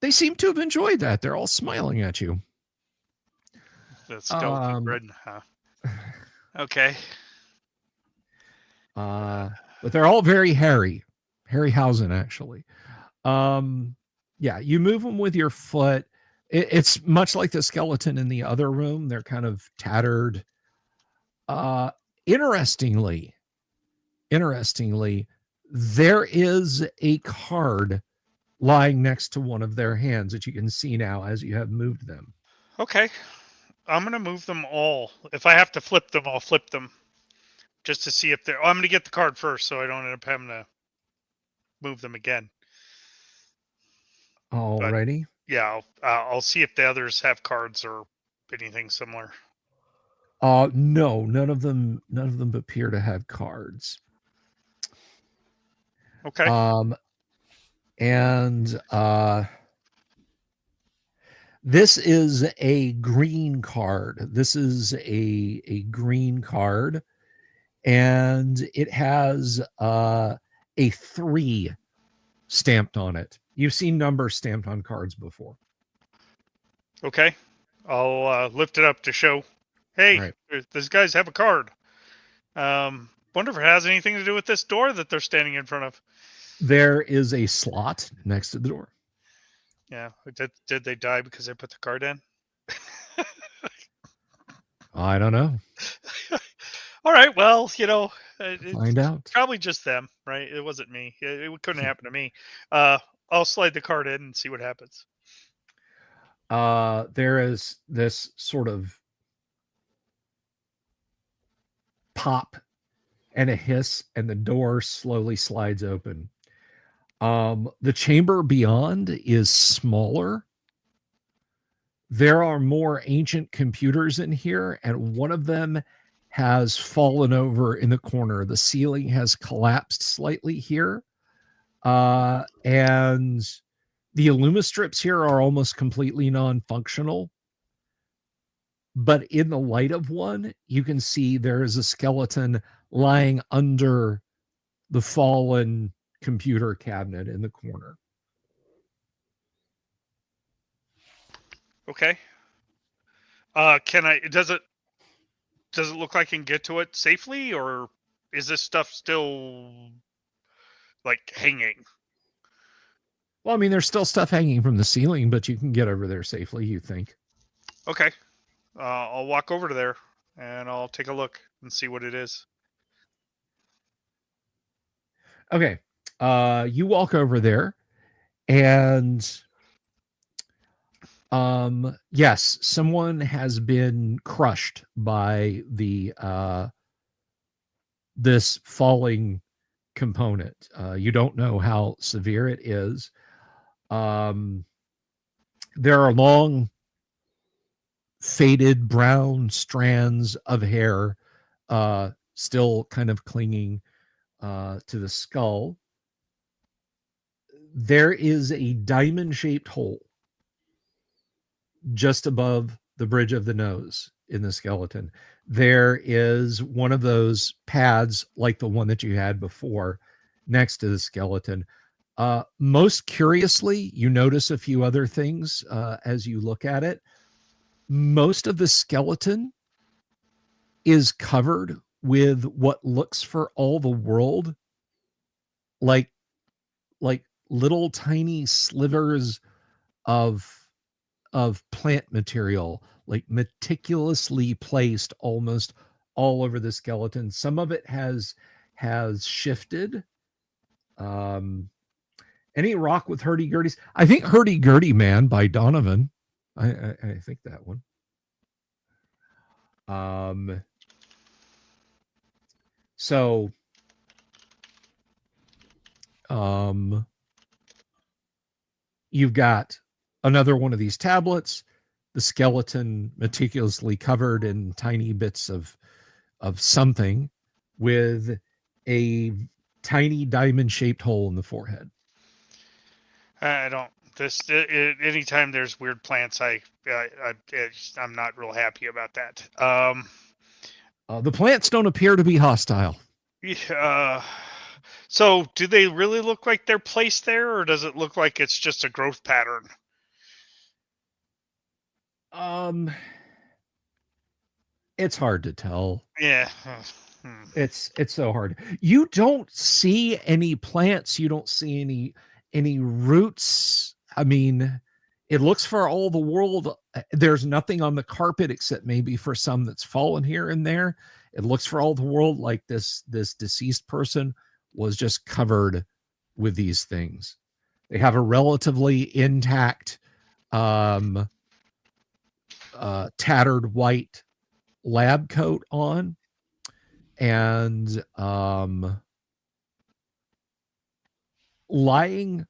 They seem to have enjoyed that. They're all smiling at you. The skeleton grin, huh? Okay. But they're all very Harryhausen, actually. Yeah, you move them with your foot. It's much like the skeleton in the other room. They're kind of tattered. Interestingly, there is a card lying next to one of their hands that you can see now as you have moved them. Okay. I'm going to move them all. If I have to flip them, I'll flip them. Just to see if they're... I'm going to get the card first so I don't end up having to move them again. Alrighty. Yeah, I'll see if the others have cards or anything similar. No, none of them appear to have cards. Okay. And this is a green card. This is a green card, and it has a 3 stamped on it. You've seen numbers stamped on cards before. Okay. I'll lift it up to show, hey, Right. These guys have a card. Wonder if it has anything to do with this door that they're standing in front of. There is a slot next to the door. Yeah. Did they die because they put the card in? I don't know. All right. Well, Find out. probably just them, right? It wasn't me. It couldn't happen to me. I'll slide the card in and see what happens. There is this sort of pop and a hiss, and the door slowly slides open. The chamber beyond is smaller. There are more ancient computers in here, and one of them has fallen over in the corner. The ceiling has collapsed slightly here. And the Illumistrips here are almost completely non-functional. But in the light of one, you can see there is a skeleton lying under the fallen computer cabinet in the corner. Okay. Does does it look like I can get to it safely, or is this stuff still like hanging? Well, I mean, there's still stuff hanging from the ceiling, but you can get over there safely, you think. Okay. I'll walk over to there and I'll take a look and see what it is. Okay. You walk over there, and yes, someone has been crushed by the this falling component. You don't know how severe it is. There are long faded brown strands of hair still kind of clinging to the skull. There is a diamond-shaped hole just above the bridge of the nose in the skeleton. There is one of those pads like the one that you had before next to the skeleton. Most curiously, you notice a few other things as you look at it. Most of the skeleton is covered with what looks for all the world like little tiny slivers of plant material, like meticulously placed almost all over the skeleton. Some of it has shifted. Any rock with hurdy-gurdies? I think Hurdy-Gurdy Man by Donovan. I think that one. So you've got another one of these tablets, the skeleton meticulously covered in tiny bits of something with a tiny diamond-shaped hole in the forehead. I don't. Anytime there's weird plants, I'm not real happy about that. The plants don't appear to be hostile. So do they really look like they're placed there, or does it look like it's just a growth pattern? It's hard to tell. Yeah. It's so hard. You don't see any plants. You don't see any roots. I mean, it looks for all the world. There's nothing on the carpet except maybe for some that's fallen here and there. It looks for all the world like this deceased person was just covered with these things. They have a relatively intact, tattered white lab coat on, and lying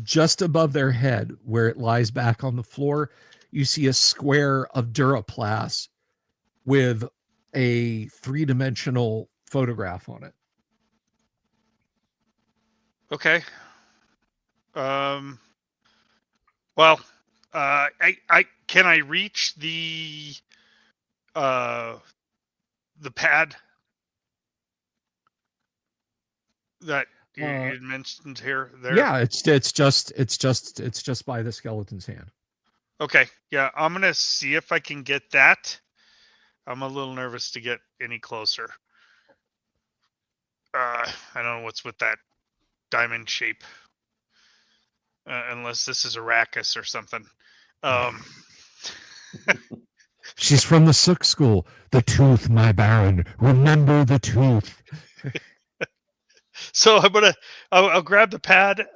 just above their head where it lies back on the floor, you see a square of Duraplast with a 3-dimensional photograph on it. Okay. Well, I can I reach the pad that you had mentioned here? There. Yeah, it's just by the skeleton's hand. Okay. Yeah, I'm gonna see if I can get that. I'm a little nervous to get any closer. I don't know what's with that diamond shape. Unless this is Arrakis or something. She's from the Sook School. The tooth, my baron. Remember the tooth. So I'll grab the pad.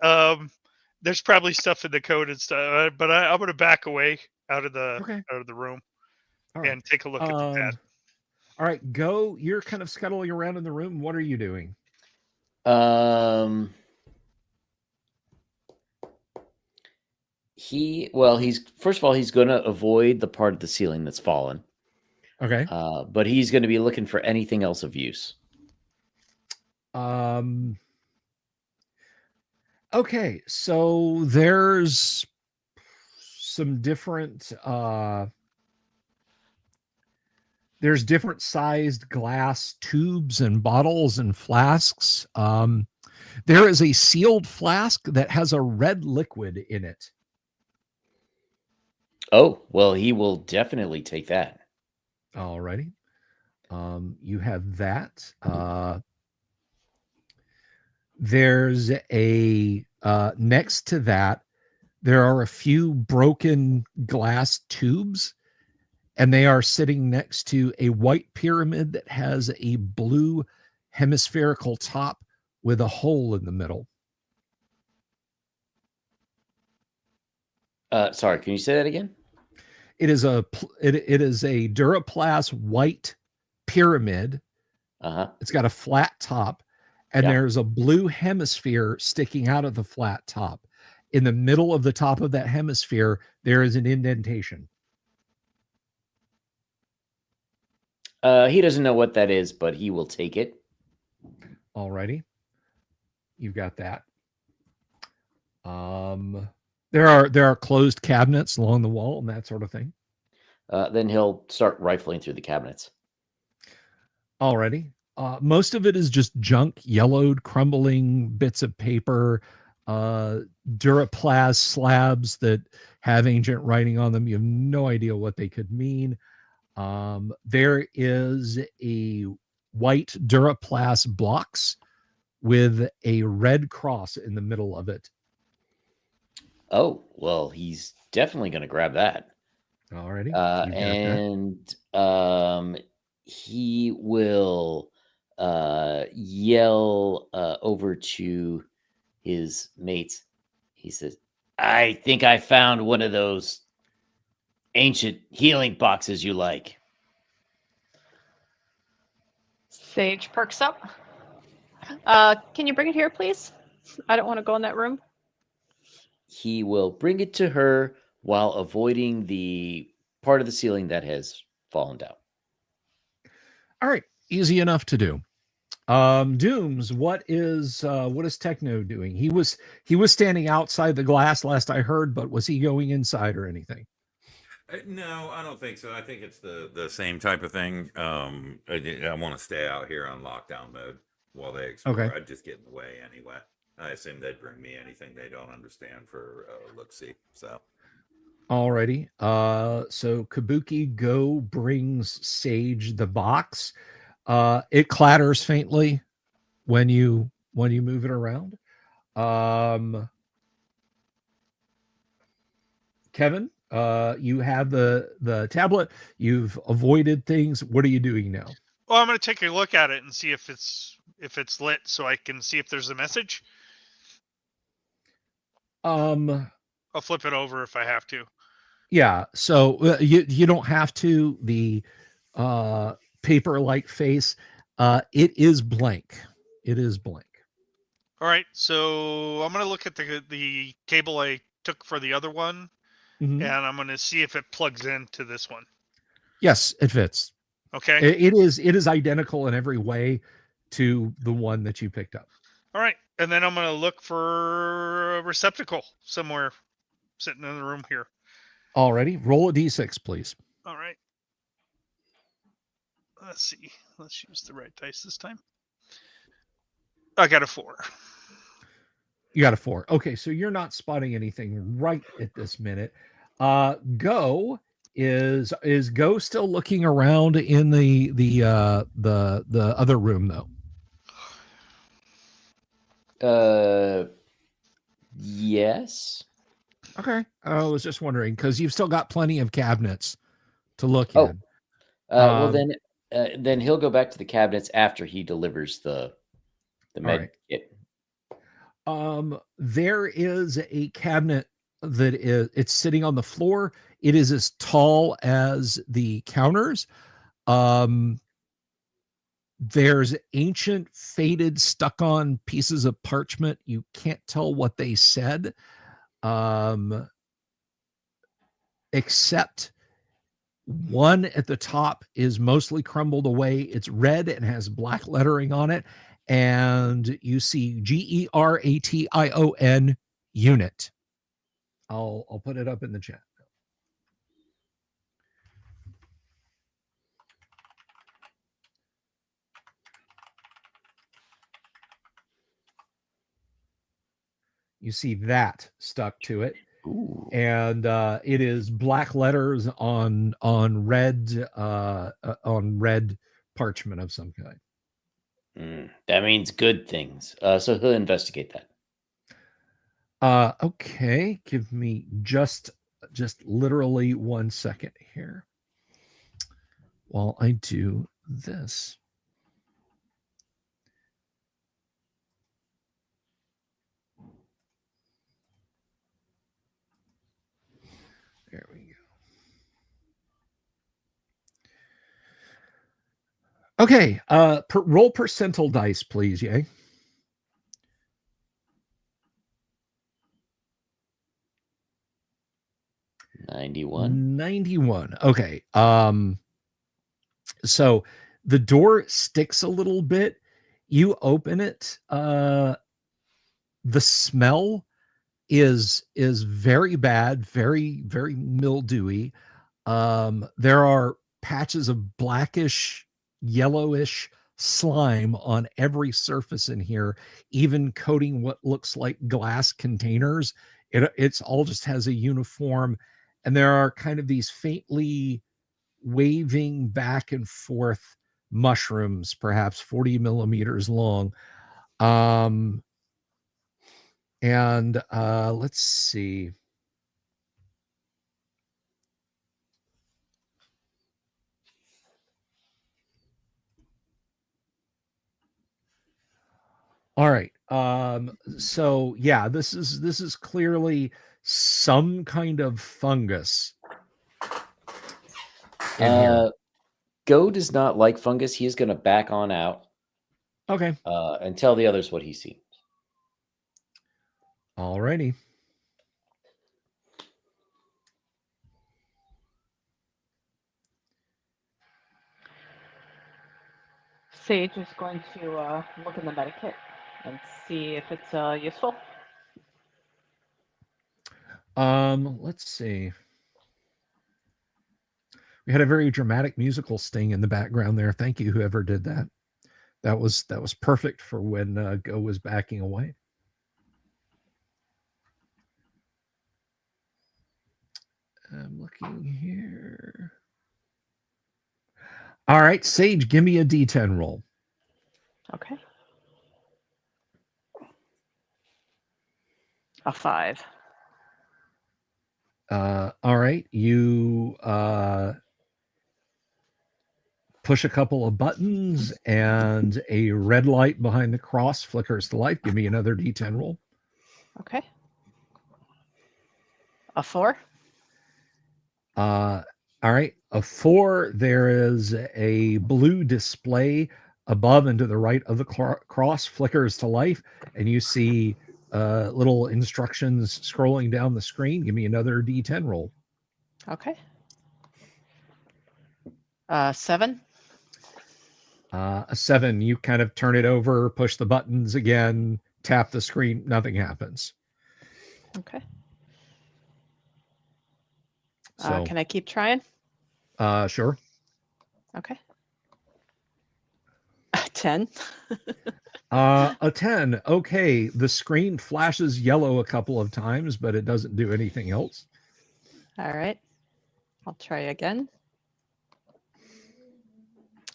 There's probably stuff in the code and stuff, but I'm gonna back away out of the room and take a look at the pad. All right, go. You're kind of scuttling around in the room. What are you doing? He's first of all, he's going to avoid the part of the ceiling that's fallen. Okay. But he's going to be looking for anything else of use. Okay, so there's some different there's different sized glass tubes and bottles and flasks. There is a sealed flask that has a red liquid in it. Oh, well, he will definitely take that. Alrighty. You have that. There's a next to that, there are a few broken glass tubes, and they are sitting next to a white pyramid that has a blue hemispherical top with a hole in the middle. Sorry, can you say that again? It is a Duraplast white pyramid. It's got a flat top, and there's a blue hemisphere sticking out of the flat top. In the middle of the top of that hemisphere, there is an indentation. He doesn't know what that is, but he will take it. Alrighty. You've got that. There are closed cabinets along the wall and that sort of thing. Then he'll start rifling through the cabinets. Alrighty. Most of it is just junk, yellowed, crumbling bits of paper, Duraplast slabs that have ancient writing on them. You have no idea what they could mean. There is a white Duraplast blocks with a red cross in the middle of it. Oh, well, he's definitely going to grab that. Alrighty. He will yell over to his mates. He says, I think I found one of those ancient healing boxes you like. Sage perks up. Can you bring it here, please? I don't want to go in that room. He will bring it to her while avoiding the part of the ceiling that has fallen down. All right. Easy enough to do. Dooms, what is Techno doing? He was standing outside the glass last I heard, but was he going inside or anything? No, I don't think so. I think it's the same type of thing. I want to stay out here on lockdown mode while they explore. Okay. I'd just get in the way anyway. I assume they'd bring me anything they don't understand for look-see. So, alrighty. So Kabuki Go brings Sage the box. It clatters faintly when you move it around. Kevin, you have the tablet. You've avoided things. What are you doing now? Well, I'm going to take a look at it and see if it's lit, so I can see if there's a message. I'll flip it over if I have to. Yeah. So you don't have to. The paper-like face. It is blank. It is blank. All right. So I'm going to look at the cable I took for the other one, and I'm going to see if it plugs into this one. Yes, it fits. Okay. It is identical in every way to the one that you picked up. All right. And then I'm going to look for a receptacle somewhere sitting in the room here. Alrighty. Roll a d6, please. All right. Let's see. Let's use the right dice this time. I got a 4. You got a 4. Okay, so you're not spotting anything right at this minute. Go is Go still looking around in the other room though? Yes. Okay. I was just wondering because you've still got plenty of cabinets to look in. Well, then he'll go back to the cabinets after he delivers the med kit. There is a cabinet that it's sitting on the floor. It is as tall as the counters. There's ancient, faded, stuck-on pieces of parchment. You can't tell what they said, except one at the top is mostly crumbled away. It's red and has black lettering on it. And you see GERATION unit. I'll put it up in the chat. You see that stuck to it. Ooh. and it is black letters on red parchment of some kind. That means good things. So he'll investigate that. Okay, give me just literally 1 second here while I do this. There we go. Okay, roll percentile dice, please, yay. 91. Okay. So the door sticks a little bit. You open it. The smell is very bad, very, very mildewy. There are patches of blackish, yellowish slime on every surface in here, even coating what looks like glass containers. It's all just has a uniform, and there are kind of these faintly waving back and forth mushrooms, perhaps 40 millimeters long. And let's see. All right. So yeah, this is clearly some kind of fungus. Go does not like fungus. He is going to back on out. Okay. And tell the others what he's seen. All righty. Sage is going to look in the medikit and see if it's useful. Let's see. We had a very dramatic musical sting in the background there. Thank you, whoever did that. That was perfect for when Go was backing away. I'm looking here. All right, Sage, give me a D10 roll. Okay. A 5. All right, you push a couple of buttons and a red light behind the cross flickers to life. Give me another D10 roll. Okay. A 4. All right, a 4. There is a blue display above and to the right of the cross flickers to life, and you see little instructions scrolling down the screen. Give me another D10 roll. Okay. 7. A 7. You kind of turn it over, push the buttons again, tap the screen. Nothing happens. Okay. So, can I keep trying? Sure. Okay. 10. A 10. Okay. The screen flashes yellow a couple of times, but it doesn't do anything else. All right. I'll try again.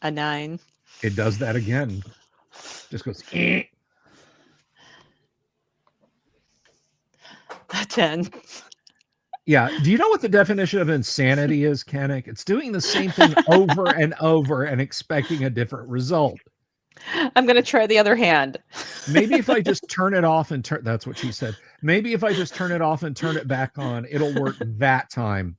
A 9. It does that again. Just goes. Eh. A 10. Yeah. Do you know what the definition of insanity is, Kennick? It's doing the same thing over and over and expecting a different result. I'm going to try the other hand. Maybe if I just turn it off and turn, that's what she said. Maybe if I just turn it off and turn it back on, it'll work that time.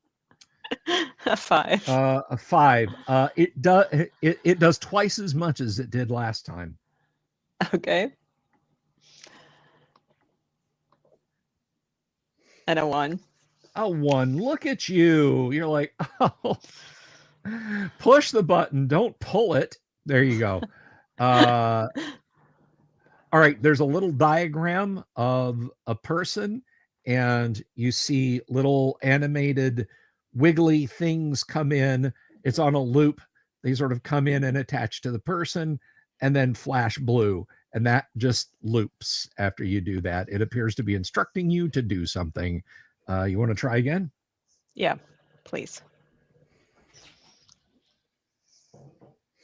A 5. A 5. It does twice as much as it did last time. Okay. And a 1. A 1. Look at you. You're like, oh, push the button. Don't pull it. There you go. All right. There's a little diagram of a person, and you see little animated wiggly things come in. It's on a loop. They sort of come in and attach to the person and then flash blue. And that just loops after you do that. It appears to be instructing you to do something. You want to try again? Yeah, please.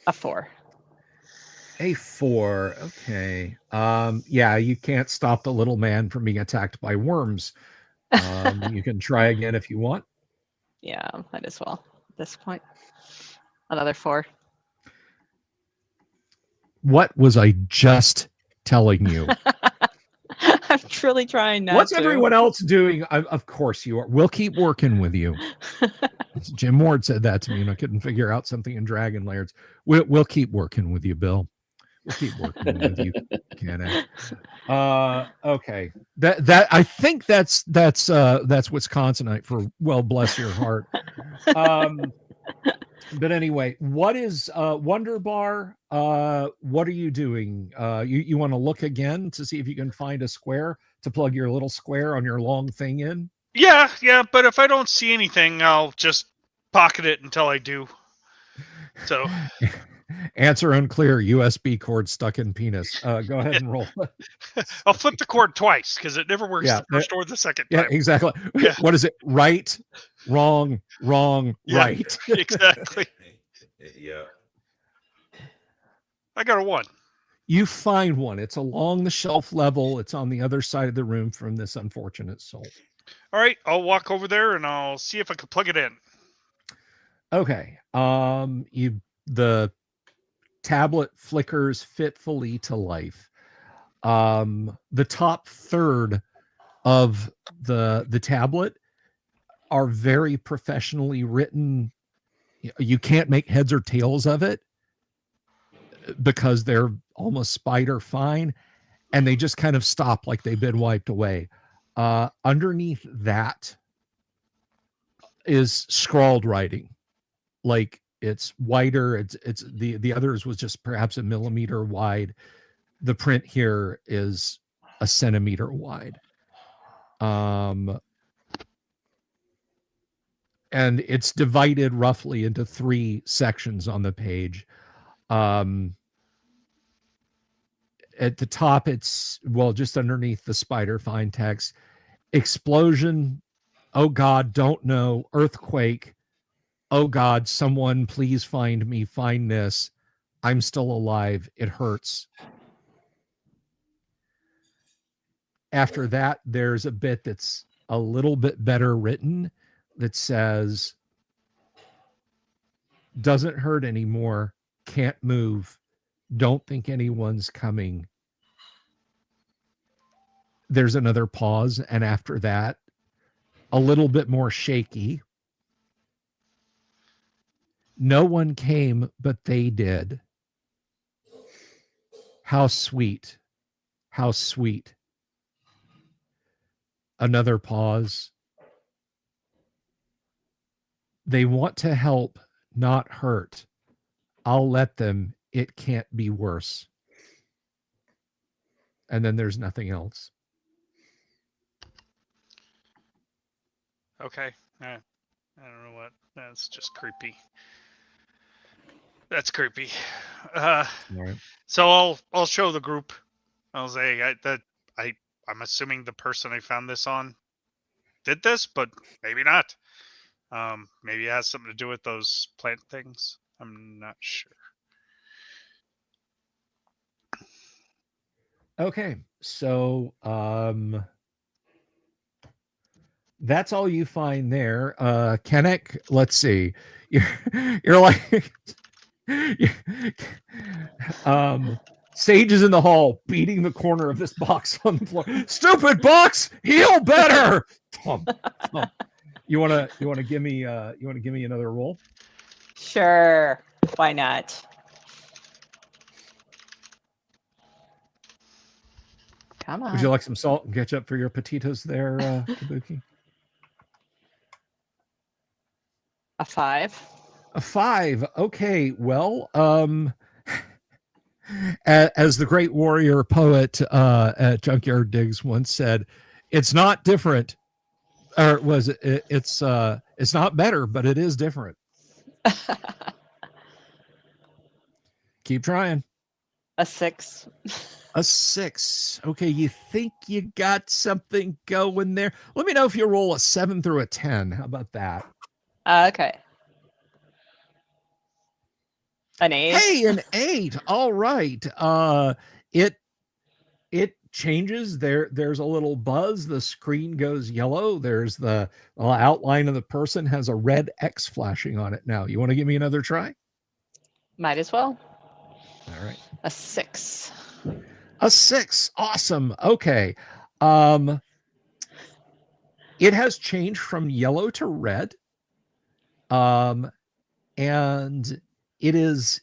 A 4. A 4. Okay. Yeah, you can't stop the little man from being attacked by worms. You can try again if you want. Yeah, might as well at this point. Another 4. What was I just telling you? I'm truly trying not What's to. everyone else doing? Of course you are. We'll keep working with you. Jim Ward said that to me, and I couldn't figure out something in Dragon Lairs. We'll keep working with you, Bill. We'll keep working with you, Kenneth. Okay. That I think that's Wisconsinite for well bless your heart. But anyway, what is Wonder Bar? What are you doing? You want to look again to see if you can find a square to plug your little square on your long thing in? Yeah, but if I don't see anything, I'll just pocket it until I do. So Answer unclear. USB cord stuck in penis. Go ahead and roll. I'll flip the cord twice because it never works Yeah, the first or the second Yeah, time. exactly. Yeah. What is it? Right, wrong, Yeah. right. Exactly. Yeah. I got a 1. You find one. It's along the shelf level. It's on the other side of the room from this unfortunate soul. All right, I'll walk over there and I'll see if I can plug it in. Okay. The tablet flickers fitfully to life. The top third of the tablet are very professionally written. You can't make heads or tails of it because they're almost spider fine, and they just kind of stop like they've been wiped away. Underneath that is scrawled writing, like it's wider. It's the others was just perhaps a millimeter wide. The print here is a centimeter wide. And it's divided roughly into 3 sections on the page. At the top, it's, well, just underneath the spider fine text, explosion, oh God, don't know, earthquake, oh God, someone please find me, find this, I'm still alive, it hurts. After that, there's a bit that's a little bit better written that says, doesn't hurt anymore, can't move, don't think anyone's coming. There's another pause, and after that, a little bit more shaky. No one came, but they did. How sweet. How sweet. Another pause. They want to help, not hurt. I'll let them. It can't be worse. And then there's nothing else. Okay. I don't know what. That's just creepy. That's creepy. All right. So I'll show the group. I'll say I'm assuming the person I found this on did this, but maybe not. Maybe it has something to do with those plant things. I'm not sure. Okay, so that's all you find there. Kennick, let's see. You're like Sage is in the hall beating the corner of this box on the floor. Stupid box, heal better. Thump, thump. You wanna give me another roll? Sure. Why not? Come on. Would you like some salt and ketchup for your potatoes there, Kabuki? A 5. A 5. Okay, well, as the great warrior poet at Junkyard Digs once said, it's not different, or was it? It's not better, but it is different. Keep trying. A 6. A 6. Okay, you think you got something going there. Let me know if you roll a 7 through a 10. How about that? Okay. An 8. Hey, an 8. All right. It changes. There's a little buzz. The screen goes yellow. There's the outline of the person has a red X flashing on it now. You want to give me another try? Might as well. All right. A 6. A 6. Awesome. Okay. It has changed from yellow to red. And it is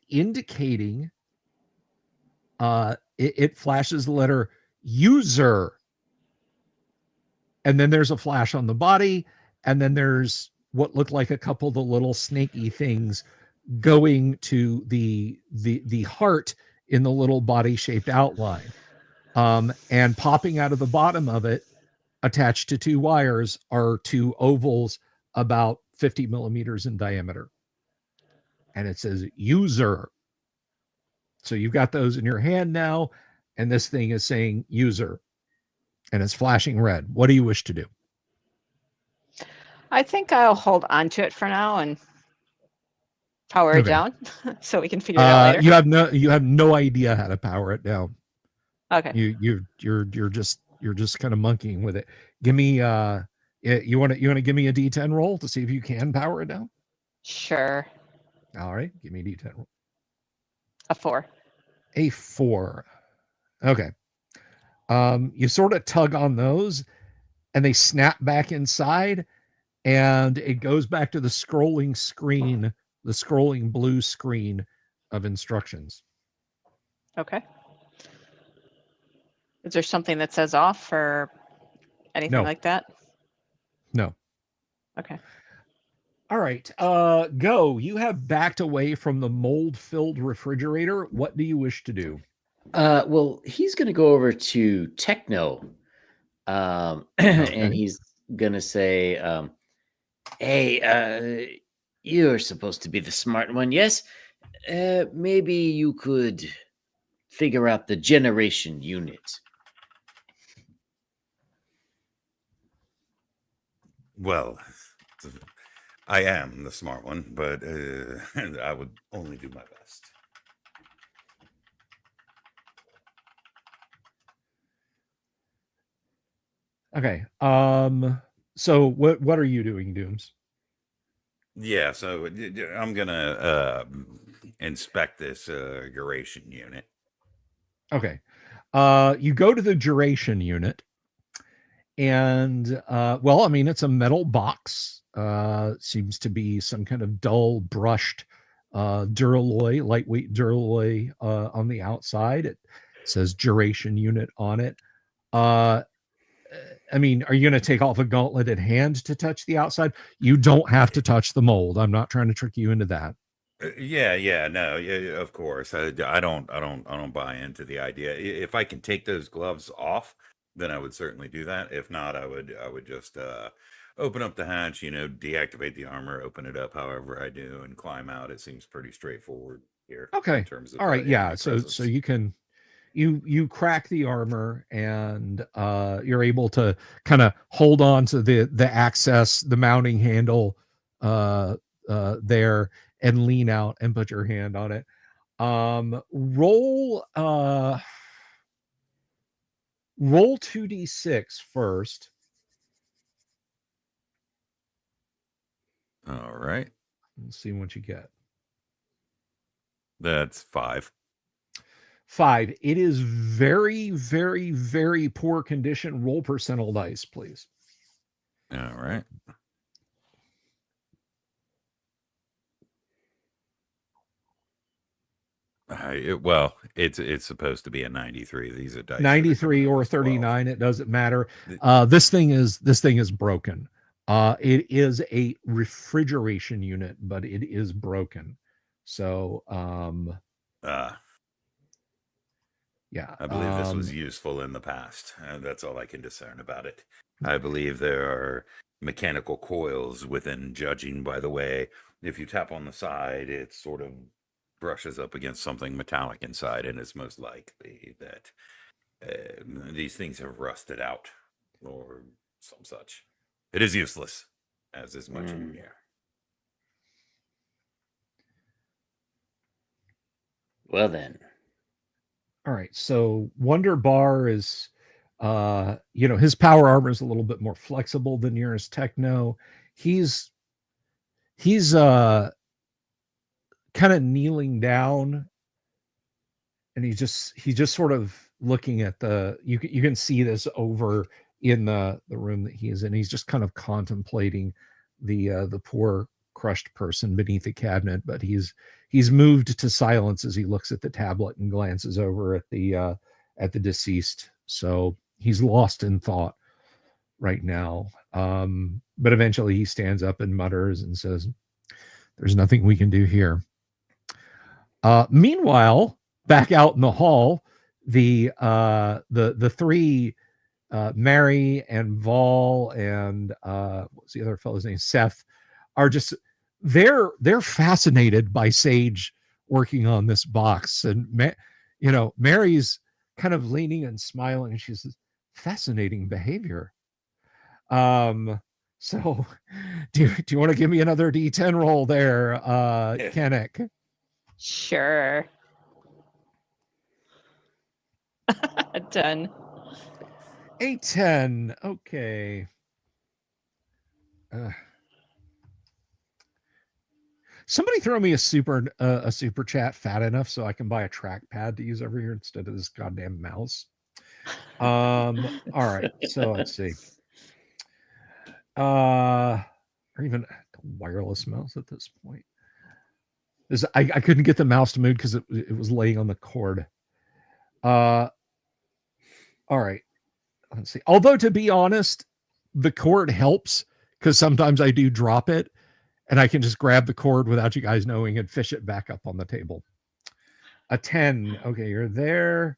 indicating it flashes the letter user, and then there's a flash on the body, and then there's what look like a couple of the little snaky things going to the heart in the little body shaped outline, and popping out of the bottom of it, attached to 2 wires, are 2 ovals about 50 millimeters in diameter, and it says user. So you've got those in your hand now, and this thing is saying user, and it's flashing red. What do you wish to do? I think I'll hold on to it for now and power it down so we can figure it out later. You have no idea how to power it down. Okay. You're just kind of monkeying with it. Give me you want to give me a D10 roll to see if you can power it down? Sure. All right, give me a D10 roll. A 4. A 4. Okay. You sort of tug on those and they snap back inside, and it goes back to the scrolling screen, the scrolling blue screen of instructions. Okay. Is there something that says off or anything like that? No. Okay. All right. Go. You have backed away from the mold-filled refrigerator. What do you wish to do? Well, he's going to go over to Techno, and he's going to say, hey, you're supposed to be the smart one, yes? Maybe you could figure out the generation unit. Well, I am the smart one, but I would only do my best. Okay. So what are you doing, Dooms? Yeah, so I'm gonna inspect this duration unit. Okay. You go to the duration unit, and well, I mean, it's a metal box. Seems to be some kind of dull brushed duralloy, lightweight duralloy on the outside. It says duration unit on it. I mean, are you going to take off a gauntleted hand to touch the outside? You don't have to touch the mold. I'm not trying to trick you into that. Yeah, no, yeah, of course. I don't buy into the idea. If I can take those gloves off, then I would certainly do that. If not, I would just open up the hatch, deactivate the armor, open it up however I do, and climb out. It seems pretty straightforward here. Okay. In terms of all right. Yeah. So presence. you can you crack the armor, and you're able to kind of hold on to the access, the mounting handle there, and lean out and put your hand on it. Roll 2d6 first. All right. Let's see what you get. That's 5. 5. It is very, very, very poor condition. Roll percentile dice, please. All right. Well, it's supposed to be a 93. These are dice. 93 or 39. It doesn't matter. This thing is broken. It is a refrigeration unit, but it is broken. So, yeah, I believe this was useful in the past. That's all I can discern about it. I believe there are mechanical coils within, judging by the way, if you tap on the side, it sort of brushes up against something metallic inside, and it's most likely that these things have rusted out or some such. It is useless, as is much in here. Well then. All right. So Wonder Bar is, his power armor is a little bit more flexible than yours, Techno. He's kind of kneeling down, and he's just sort of looking at you can see this over in the room that he is in. He's just kind of contemplating the poor crushed person beneath the cabinet, but he's moved to silence as he looks at the tablet and glances over at the deceased. So he's lost in thought right now. But eventually he stands up and mutters and says, "There's nothing we can do here." Meanwhile, back out in the hall, the three, Mary and Vol and what's the other fellow's name? Seth, are just they're fascinated by Sage working on this box. And Mary's kind of leaning and smiling, and she says, "Fascinating behavior." So do you want to give me another D10 roll there, Kennick? Sure. 10. A 10. Okay. Somebody throw me a super chat fat enough so I can buy a trackpad to use over here instead of this goddamn mouse. All right. So let's see. Or even a wireless mouse at this point. I couldn't get the mouse to move because it was laying on the cord. All right. Let's see. Although, to be honest, the cord helps because sometimes I do drop it and I can just grab the cord without you guys knowing and fish it back up on the table. A 10. Okay, you're there.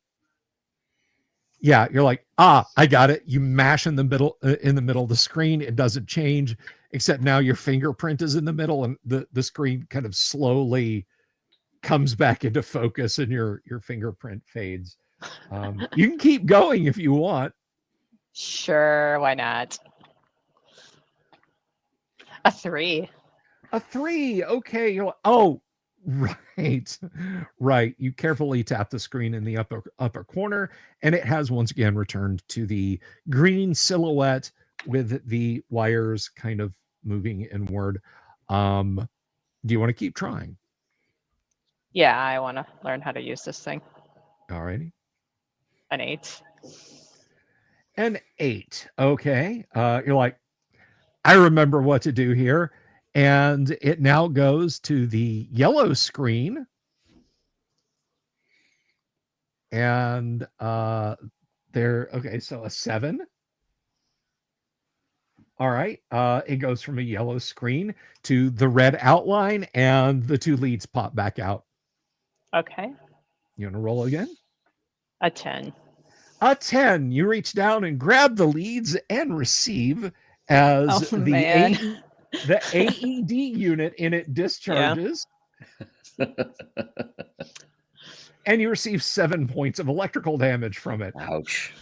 Yeah, you're like, I got it. You mash in the middle of the screen. It doesn't change, except now your fingerprint is in the middle and the screen kind of slowly comes back into focus and your fingerprint fades. You can keep going if you want. Sure, why not? A 3. A 3. Okay. You're like, oh, right. You carefully tap the screen in the upper corner, and it has once again returned to the green silhouette with the wires kind of moving inward. Do you want to keep trying? Yeah, I want to learn how to use this thing. All righty. An 8. An 8. Okay. You're like, I remember what to do here. And it now goes to the yellow screen. And okay, so a 7. All right. It goes from a yellow screen to the red outline, and the 2 leads pop back out. Okay. You want to roll again? A 10. A 10. You reach down and grab the leads and receive as the AED unit in it discharges. Yeah. And you receive 7 points of electrical damage from it. Ouch.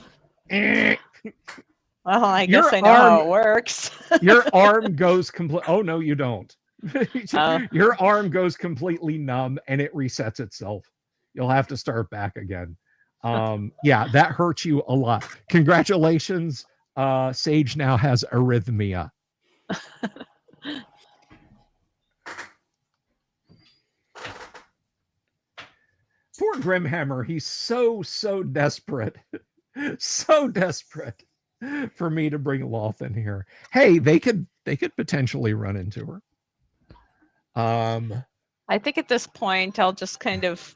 Well, I guess I know how it works. Your arm goes complete. Oh, no, you don't. Your arm goes completely numb and it resets itself. You'll have to start back again. Yeah, that hurts you a lot. Congratulations. Sage now has arrhythmia. Poor Grimhammer, he's so desperate. So desperate for me to bring Loth in here. Hey, they could potentially run into her. I think at this point I'll just kind of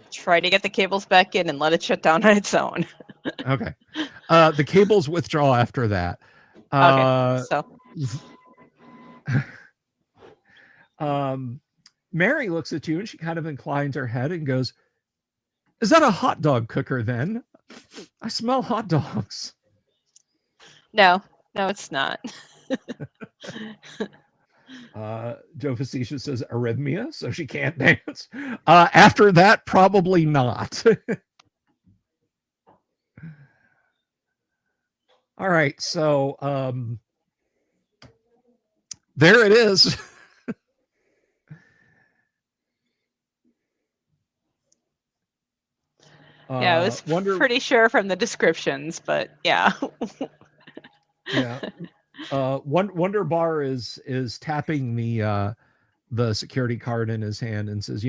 try to get the cables back in and let it shut down on its own. Okay. The cables withdraw after that. Okay. So Mary looks at you and she kind of inclines her head and goes, "Is that a hot dog cooker then? I smell hot dogs." No, it's not. Joe Facetious says arrhythmia, so she can't dance. After that, probably not. All right, so there it is. Yeah, I was pretty sure from the descriptions, but yeah. Yeah. Wonder Bar is tapping the security card in his hand and says,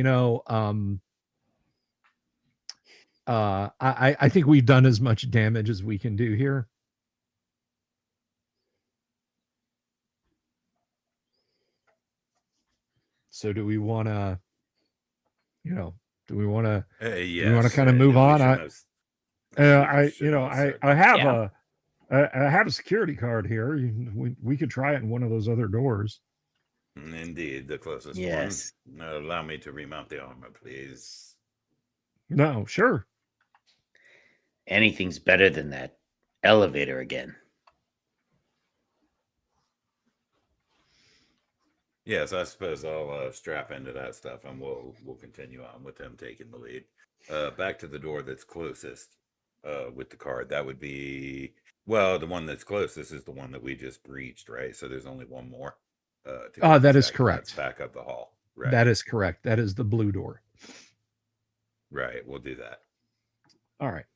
I think we've done as much damage as we can do here. So do we want to, do we want to, yes, we want to kind of move on? I have a security card here. We could try it in one of those other doors. Indeed, the closest Yes. one. Allow me to remount the armor, please. No, sure. Anything's better than that elevator again. Yes, I suppose I'll strap into that stuff, and we'll continue on with them taking the lead. Back to the door that's closest with the card. That would be, well, the one that's closest is the one that we just breached, right? So there's only one more. That is correct. Back up the hall. Right. That is correct. That is the blue door. Right. We'll do that. All right.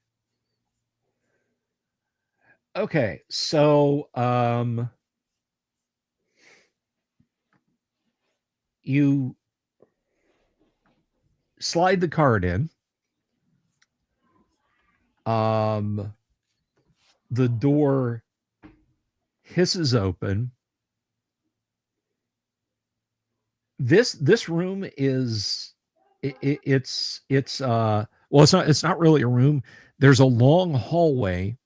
Okay. So, you slide the card in. The door hisses open. This room is it's not really a room. There's a long hallway,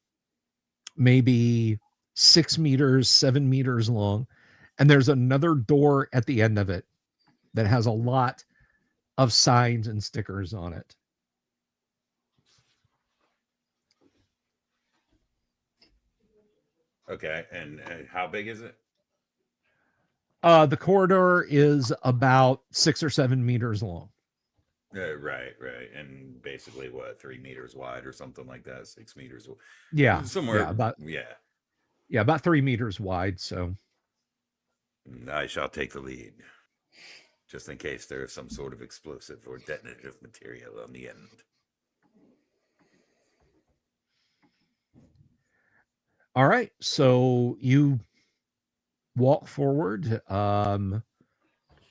maybe 6 meters, 7 meters long, and there's another door at the end of it that has a lot of signs and stickers on it. Okay, and how big is it? The corridor is about 6 or 7 meters long. Right, and basically 3 meters wide or something like that. 6 meters. Yeah, somewhere. Yeah, about 3 meters wide. So I shall take the lead, just in case there is some sort of explosive or detonative material on the end. All right, so you walk forward,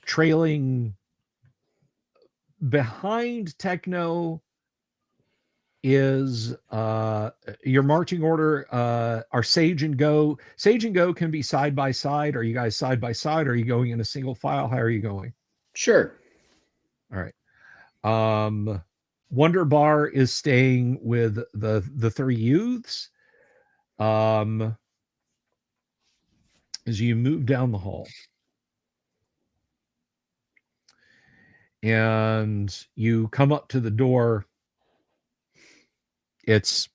trailing behind Techno is your marching order are Sage and Go. Sage and Go can be side by side. Are you guys side by side? Are you going in a single file? How are you going? Sure. All right. Wonder Bar is staying with the three youths. As you move down the hall and you come up to the door, it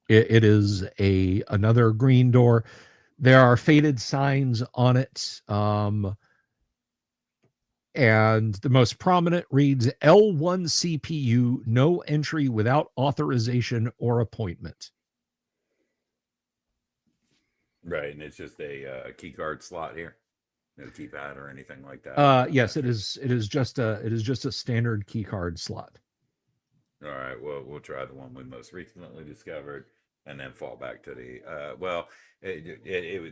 is another green door. There are faded signs on it, and the most prominent reads L1 CPU, no entry without authorization or appointment. Right, and it's just a key card slot here, no keypad or anything like that. Yes, it is. It is just a standard key card slot. All right, well, we'll try the one we most recently discovered, and then fall back to the.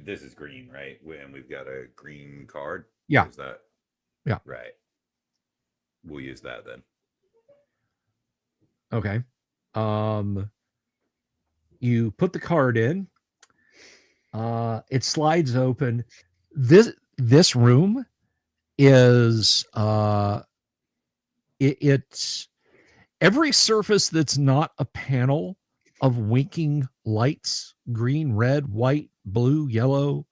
This is green, right? And we've got a green card. Yeah. Is that? Yeah. Right. We'll use that then. Okay. You put the card in. It slides open. This room is it's every surface that's not a panel of winking lights, green, red, white, blue, yellow,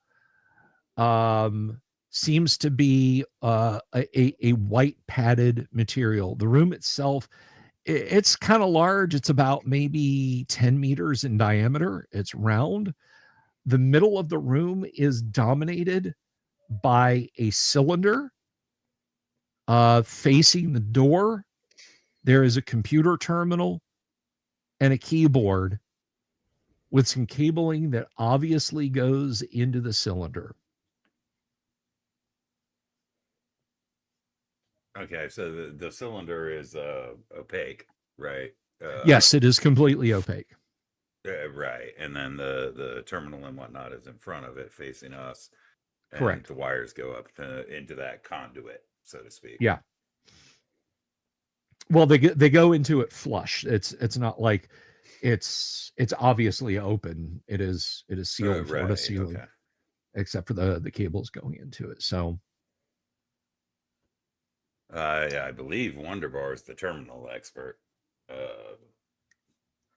seems to be a white padded material. The room itself, it's kind of large. It's about maybe 10 meters in diameter. It's round. The middle of the room is dominated by a cylinder facing the door. There is a computer terminal and a keyboard with some cabling that obviously goes into the cylinder. Okay, so the cylinder is opaque, right? Yes, it is completely opaque. Right, and then the terminal and whatnot is in front of it, facing us. And Correct. the wires go up into that conduit, so to speak. Yeah. Well, they go into it flush. It's not like it's obviously open. It is sealed floor to ceiling, okay. except for the cables going into it. So Yeah, I believe Wonderbar is the terminal expert.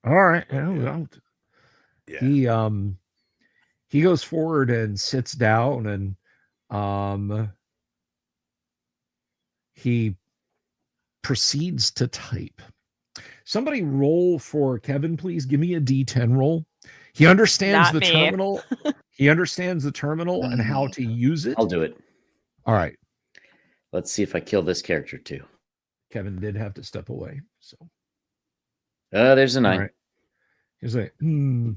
all right. Yeah. He goes forward and sits down, and he proceeds to type. Somebody roll for Kevin, please. Give me a D10 roll. He understands Not me. terminal. He understands the terminal and how to use it. I'll do it. All right. Let's see if I kill this character too. Kevin did have to step away. So there's a 9. all right. He's like, All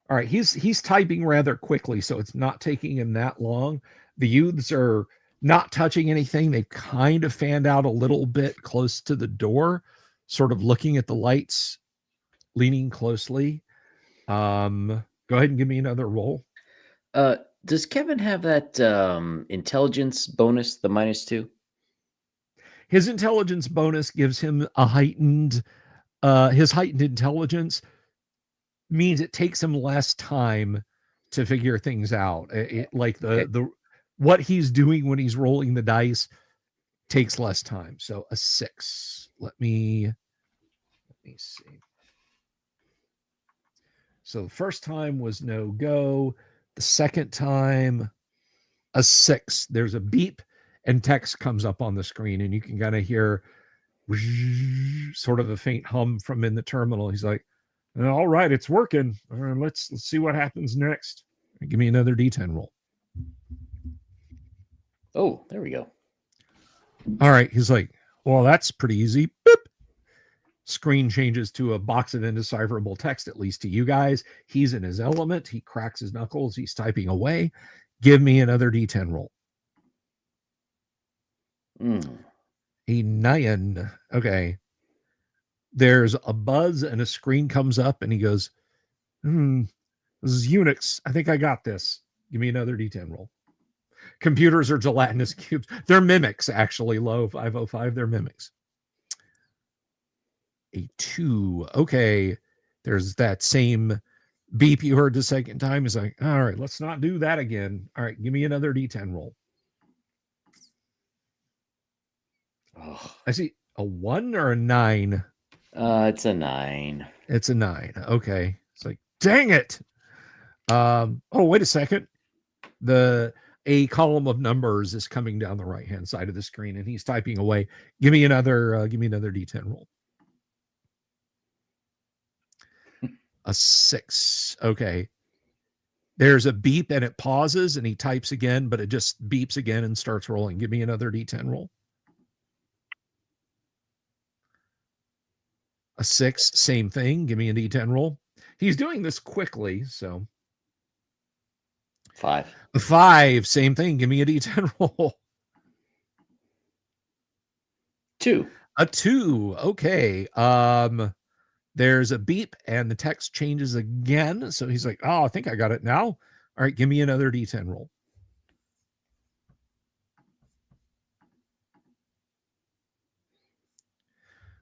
right, he's typing rather quickly, so it's not taking him that long. The youths are not touching anything. They've kind of fanned out a little bit close to the door, sort of looking at the lights, leaning closely. Go ahead and give me another roll. Does Kevin have that intelligence bonus, the -2? His intelligence bonus gives him a heightened, his heightened intelligence means it takes him less time to figure things out. Like the what he's doing when he's rolling the dice takes less time. So a 6. Let me see. So the first time was no go. The second time, a 6. There's a beep and text comes up on the screen, and you can kind of hear sort of a faint hum from in the terminal. He's like, all right, it's working. Let's see what happens next. Give me another D10 roll. Oh, there we go. All right. He's like, well, that's pretty easy. Boop. Screen changes to a box of indecipherable text, at least to you guys. He's in his element. He cracks his knuckles. He's typing away. Give me another D10 roll. A 9. Okay. There's a buzz and a screen comes up, and he goes, this is Unix. I think I got this. Give me another D10 roll. Computers are gelatinous cubes. They're mimics, actually. Low 505. They're mimics. A 2. Okay. There's that same beep you heard the second time. He's like, all right, let's not do that again. All right, give me another D10 roll. Oh. I see a 1 or a 9. It's a 9. It's a 9. Okay. It's like, dang it. Oh, wait a second. A column of numbers is coming down the right-hand side of the screen, and he's typing away. Give me another D10 roll. A 6. Okay. There's a beep and it pauses and he types again, but it just beeps again and starts rolling. Give me another D10 roll. A 6, same thing. Give me a D10 roll. He's doing this quickly, so. 5. A 5, same thing. Give me a D10 roll. 2. A 2. Okay. There's a beep and the text changes again. So he's like, oh, I think I got it now. All right, give me another D10 roll.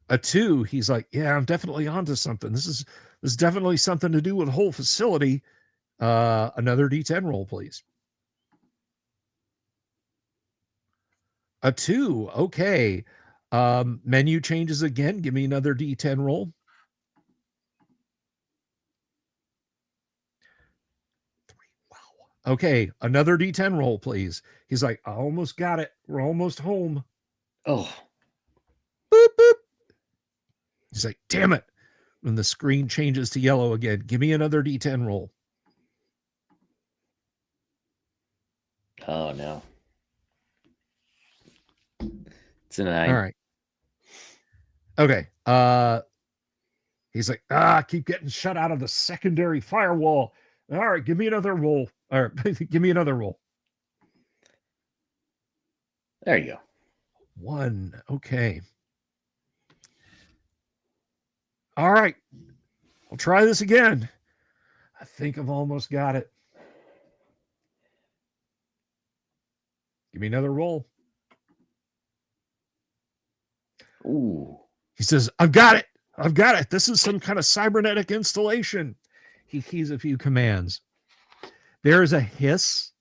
A 2. He's like, yeah, I'm definitely onto something. This is definitely something to do with the whole facility. Another D10 roll, please. A 2. Okay. Menu changes again. Give me another D10 roll. 3. Wow. Okay. Another D10 roll, please. He's like, I almost got it. We're almost home. Oh. Boop, boop. He's like, damn it. When the screen changes to yellow again, give me another D10 roll. Oh no. It's a 9. All right. Okay. He's like, keep getting shut out of the secondary firewall. All right, give me another roll. All right, give me another roll. There you go. 1. Okay. All right. I'll try this again. I think I've almost got it. Give me another roll. Ooh. He says, I've got it. I've got it. This is some kind of cybernetic installation. He keys a few commands. There is a hiss.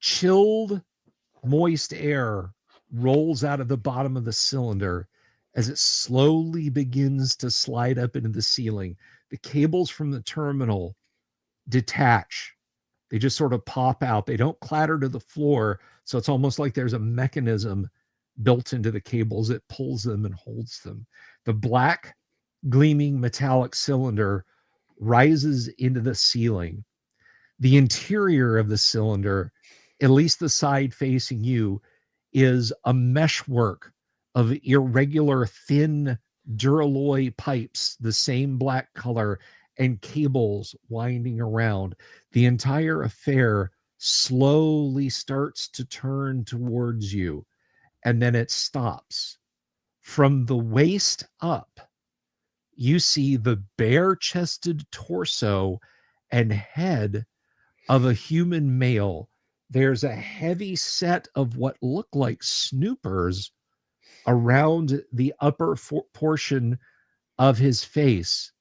Chilled, moist air rolls out of the bottom of the cylinder as it slowly begins to slide up into the ceiling. The cables from the terminal detach. They just sort of pop out. They don't clatter to the floor. So it's almost like there's a mechanism built into the cables that pulls them and holds them. The black, gleaming metallic cylinder rises into the ceiling. The interior of the cylinder, at least the side facing you, is a meshwork of irregular, thin duralloy pipes, the same black color, and cables winding around. The entire affair slowly starts to turn towards you, and then it stops. From the waist up, you see the bare-chested torso and head of a human male. There's a heavy set of what look like snoopers around the upper portion of his face.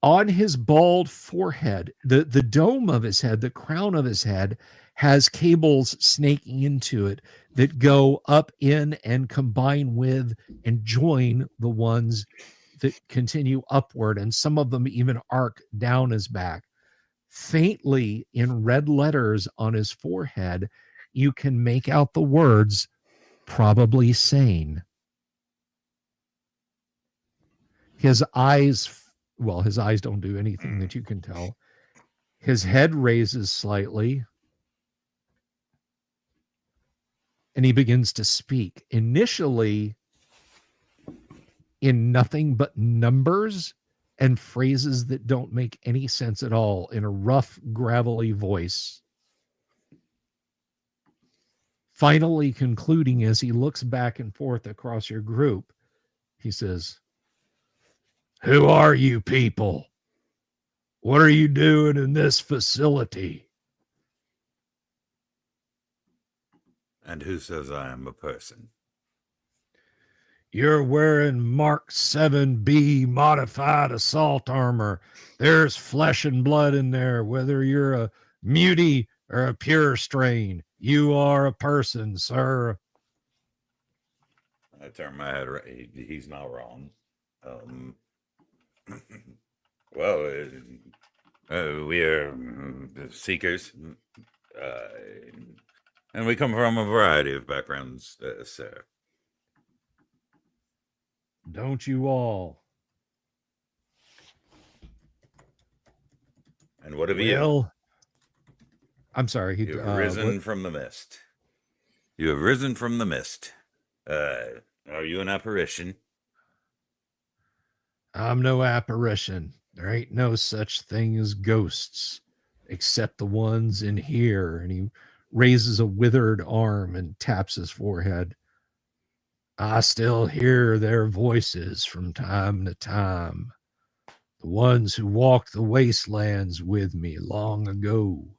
On his bald forehead, the dome of his head, the crown of his head, has cables snaking into it that go up in and combine with and join the ones that continue upward, and some of them even arc down his back. Faintly in red letters on his forehead, you can make out the words, probably sane. His eyes don't do anything that you can tell. His head raises slightly, and he begins to speak. Initially, in nothing but numbers and phrases that don't make any sense at all, in a rough, gravelly voice. Finally concluding, as he looks back and forth across your group, he says, "Who are you people? What are you doing in this facility?" And who says I am a person? "You're wearing Mark 7B modified assault armor. There's flesh and blood in there, whether you're a mutie or a pure strain. You are a person, sir." I turn my head. He's not wrong. Well, we are seekers, and we come from a variety of backgrounds, sir. Don't you all? And what have you? Well, I'm sorry. You have risen from the mist. You have risen from the mist. Are you an apparition? I'm no apparition. There ain't no such thing as ghosts, except the ones in here. And he raises a withered arm and taps his forehead. I still hear their voices from time to time. The ones who walked the wastelands with me long ago.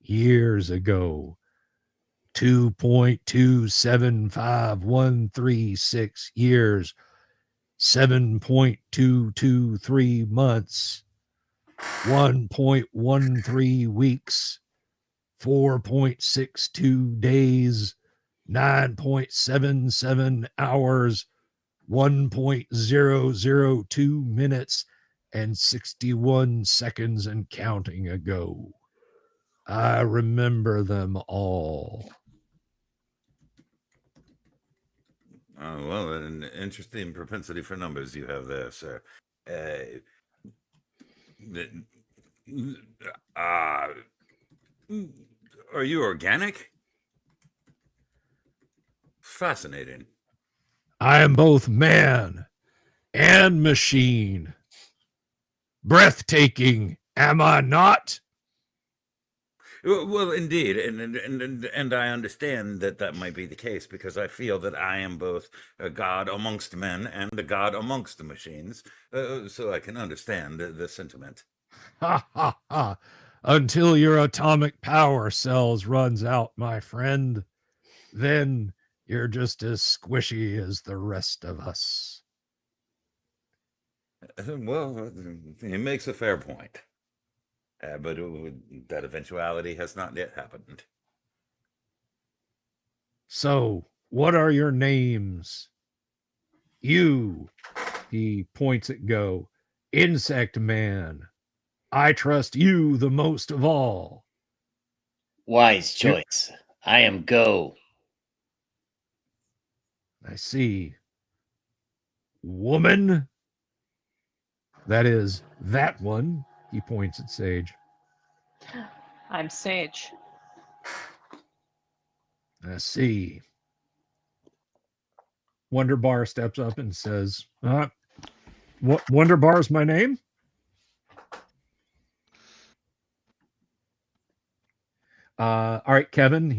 Years ago. 2.275136 years. 7.223 months. 1.13 weeks. 4.62 days. 9.77 hours, 1.002 minutes, and 61 seconds and counting ago. I remember them all. Well, an interesting propensity for numbers you have there, sir. Are you organic? Fascinating. I am both man and machine. Breathtaking, am I not? Well, indeed, and I understand that that might be the case because I feel that I am both a god amongst men and a god amongst the machines, so I can understand the sentiment. Ha ha ha. Until your atomic power cells runs out, my friend, then you're just as squishy as the rest of us. Well, he makes a fair point. But that eventuality has not yet happened. So, what are your names? You, he points at Go, Insect Man. I trust you the most of all. Wise choice. I am Go. I see. Woman? That is that one. He points at Sage. I'm Sage. I see. Wonder Bar steps up and says, what Wonder Bar is my name? All right, Kevin.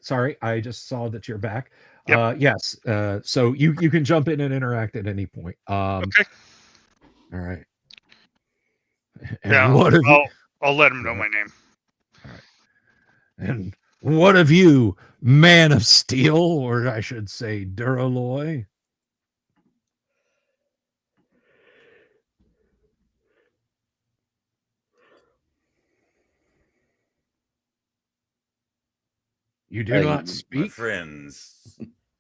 Sorry, I just saw that you're back. Yep. Yes. So you can jump in and interact at any point. Okay. All right. And Yeah, what have you? I'll let him know my name. All right. And what of you, Man of Steel, or I should say Duraloy? You do not speak?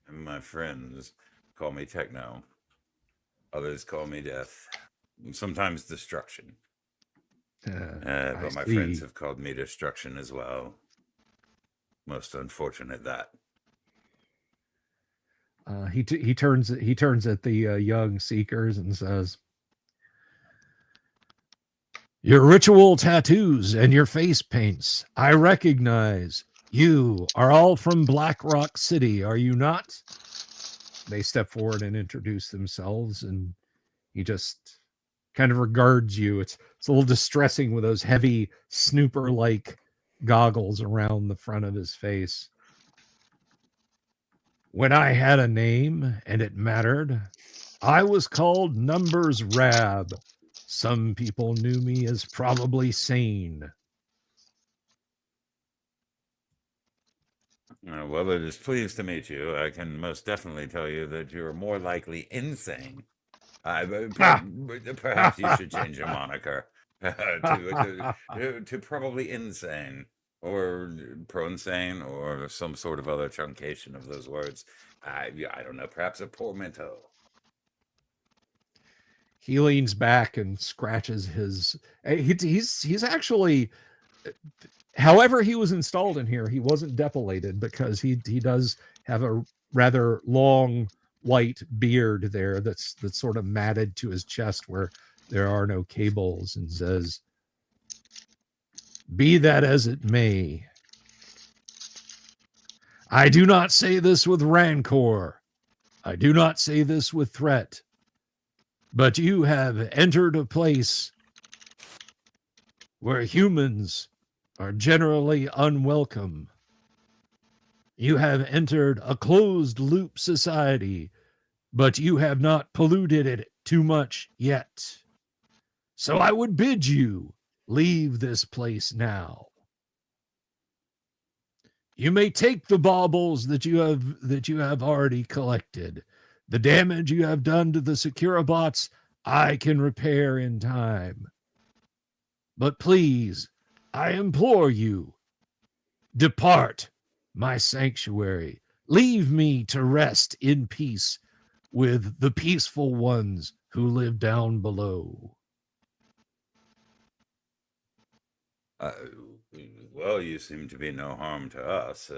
My friends call me Techno. Others call me Death. Sometimes Destruction. But my friends have called me Destruction as well. Most unfortunate that. He turns at the young seekers and says, "Your ritual tattoos and your face paints, I recognize. You are all from Black Rock City, are you not?" They step forward and introduce themselves, and he just kind of regards you. It's a little distressing with those heavy snooper-like goggles around the front of his face. When I had a name and it mattered, I was called Numbers Rab. Some people knew me as probably sane. Well, it is pleased to meet you. I can most definitely tell you that you're more likely insane. Perhaps you should change your moniker to probably insane or pro-insane or some sort of other truncation of those words. I don't know, perhaps a portmanteau. He leans back and scratches his. He's actually, however he was installed in here, he wasn't depilated because he does have a rather long white beard there that's sort of matted to his chest where there are no cables, and says, "Be that as it may, I do not say this with rancor. I do not say this with threat. But you have entered a place where humans are generally unwelcome. You have entered a closed loop society, but you have not polluted it too much yet. So I would bid you leave this place now. You may take the baubles that you have already collected. The damage you have done to the Securabots, I can repair in time. But please, I implore you, depart my sanctuary. Leave me to rest in peace with the peaceful ones who live down below." Well, you seem to be no harm to us.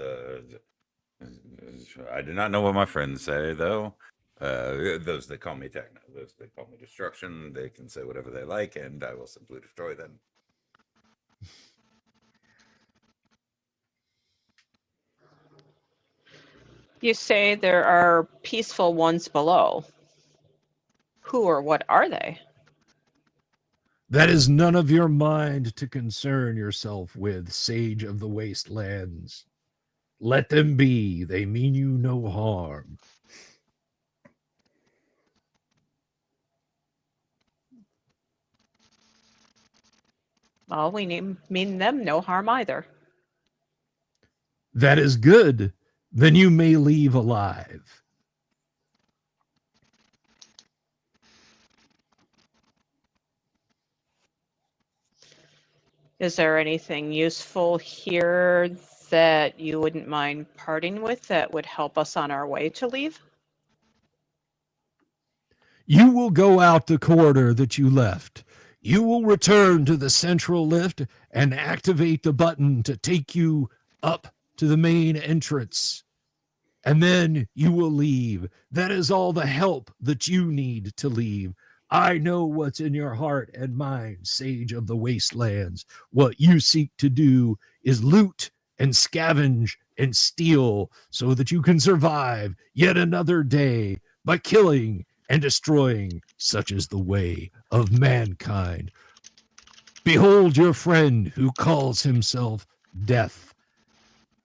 I do not know what my friends say, though. Those that call me Techno, those that call me Destruction, they can say whatever they like, and I will simply destroy them. You say there are peaceful ones below. Who or what are they? That is none of your mind to concern yourself with, sage of the wastelands. Let them be. They mean you no harm. Well, we mean them no harm either. That is good. Then you may leave alive. Is there anything useful here that you wouldn't mind parting with that would help us on our way to leave? You will go out the corridor that you left. You will return to the central lift and activate the button to take you up to the main entrance. And then you will leave. That is all the help that you need to leave. I know what's in your heart and mind, sage of the wastelands. What you seek to do is loot and scavenge and steal so that you can survive yet another day by killing and destroying. Such is the way of mankind. Behold your friend who calls himself Death.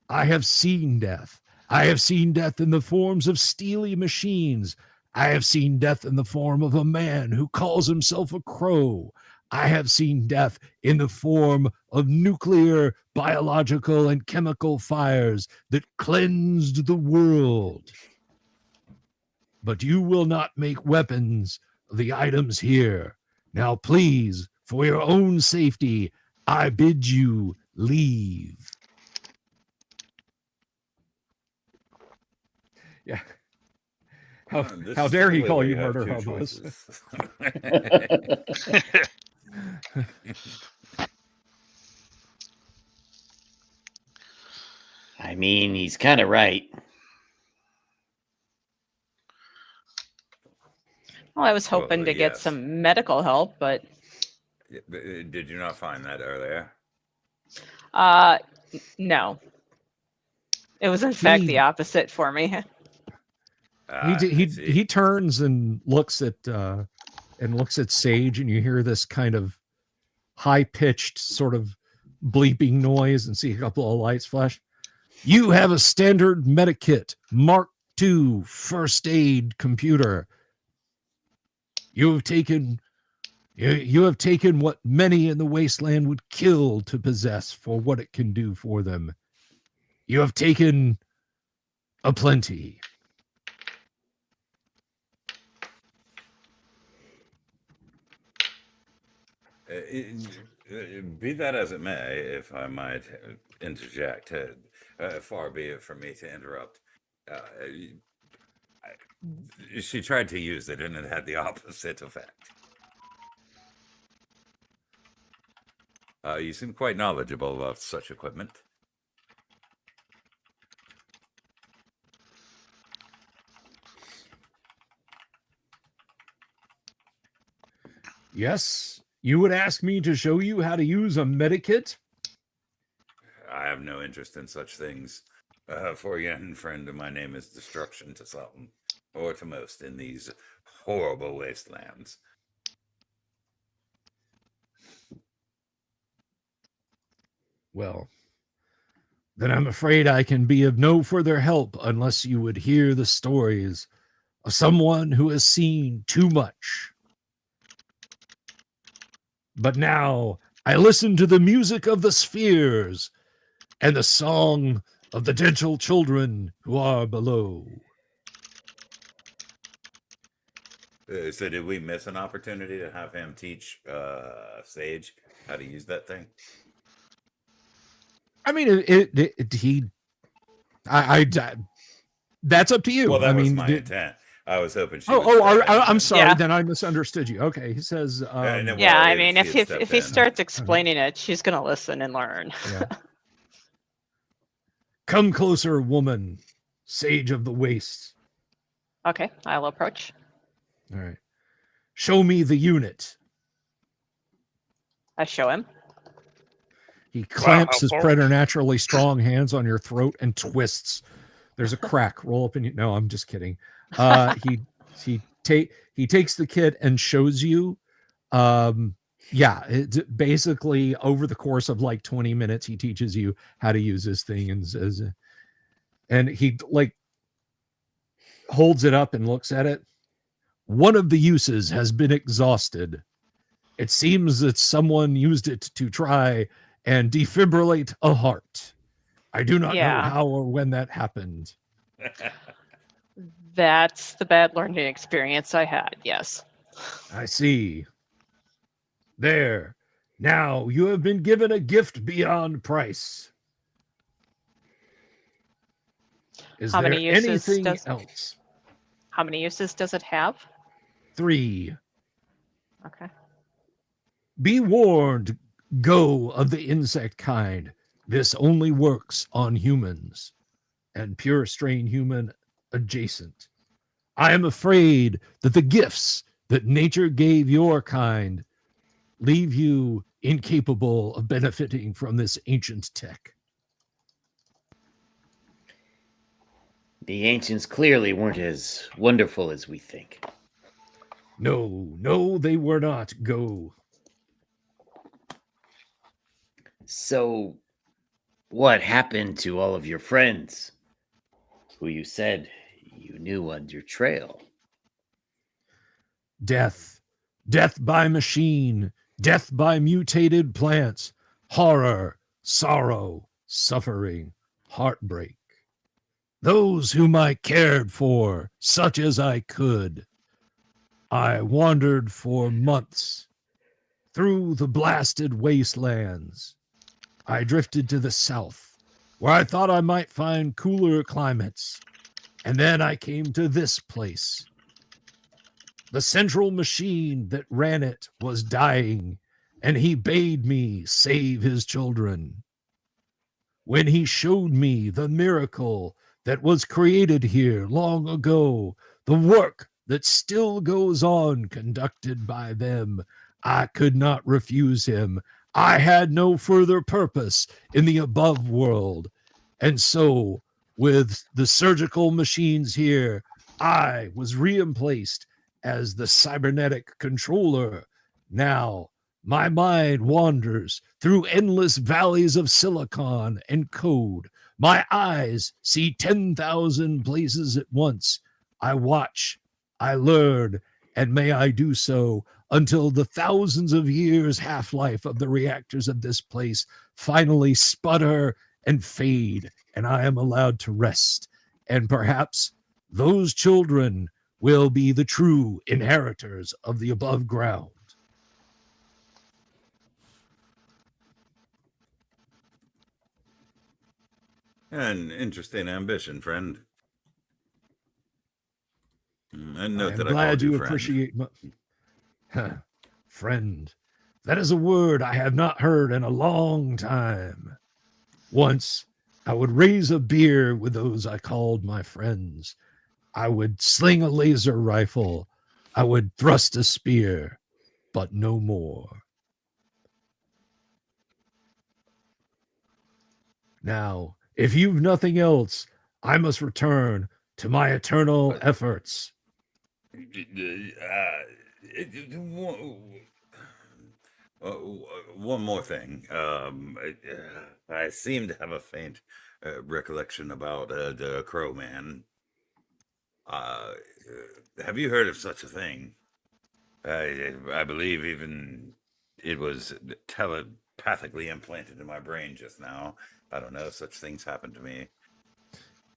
I have seen death. I have seen death in the forms of steely machines. I have seen death in the form of a man who calls himself a crow. I have seen death in the form of nuclear, biological, and chemical fires that cleansed the world. But you will not make weapons of the items here. Now, please, for your own safety, I bid you leave. Yeah. How dare he call you murder hobos? I mean, he's kind of right. Well, I was hoping to get yes. some medical help, but Did you not find that earlier? no. It was in fact the opposite for me. He turns and looks at Sage, and you hear this kind of high-pitched sort of bleeping noise and see a couple of lights flash. You have a standard medikit Mark II first aid computer. You have taken what many in the wasteland would kill to possess for what it can do for them. You have taken a plenty. Be that as it may, if I might interject, far be it from me to interrupt. She tried to use it and it had the opposite effect. You seem quite knowledgeable about such equipment. Yes, you would ask me to show you how to use a medikit? I have no interest in such things. For young friend, my name is destruction to some, or to most, in these horrible wastelands. Well, then I'm afraid I can be of no further help unless you would hear the stories of someone who has seen too much. But now I listen to the music of the spheres and the song of the gentle children who are below. So did we miss an opportunity to have him teach Sage how to use that thing? I mean, that's up to you. Well, that I was mean, my intent. I was hoping she. I'm sorry. Yeah. Then I misunderstood you. Okay, he says. Yeah, I mean, if he starts explaining it, she's gonna listen and learn. Yeah. Come closer, woman, sage of the wastes. Okay, I'll approach. All right. Show me the unit. I show him. He clamps his preternaturally strong hands on your throat and twists. There's a crack. Roll up in you. No, I'm just kidding. He takes the kit and shows you. Yeah, it's basically over the course of like 20 minutes, he teaches you how to use this thing and says, and he like holds it up and looks at it. One of the uses has been exhausted. It seems that someone used it to try and defibrillate a heart. I do not know Yeah. how or when that happened. That's the bad learning experience I had. Yes. I see. There. Now you have been given a gift beyond price. Is How there many uses anything does- else? How many uses does it have? 3. Okay. Be warned, go of the insect kind. This only works on humans and pure strain human adjacent. I am afraid that the gifts that nature gave your kind leave you incapable of benefiting from this ancient tech. The ancients clearly weren't as wonderful as we think. No, they were not. Go. So, what happened to all of your friends who you said you knew on your trail? Death. Death by machine. Death by mutated plants. Horror. Sorrow. Suffering. Heartbreak. Those whom I cared for, such as I could. I wandered for months through the blasted wastelands. I drifted to the south, where I thought I might find cooler climates. And then I came to this place. The central machine that ran it was dying, and he bade me save his children. When he showed me the miracle that was created here long ago, the work that still goes on conducted by them, I could not refuse him. I had no further purpose in the above world. And so, with the surgical machines here, I was reemplaced as the cybernetic controller. Now, my mind wanders through endless valleys of silicon and code. My eyes see 10,000 places at once. I watch, I learn, and may I do so until the thousands of years half-life of the reactors of this place finally sputter and fade, and I am allowed to rest. And perhaps those children will be the true inheritors of the above ground. An interesting ambition, friend. And note I'm that I glad called you friend. appreciate my friend. That is a word I have not heard in a long time. Once I would raise a beer with those I called my friends. I would sling a laser rifle. I would thrust a spear, but no more. Now, if you've nothing else, I must return to my eternal efforts. One more thing. I seem to have a faint recollection about the Crow Man. Have you heard of such a thing? I believe even it was telepathically implanted in my brain just now. I don't know. Such things happen to me.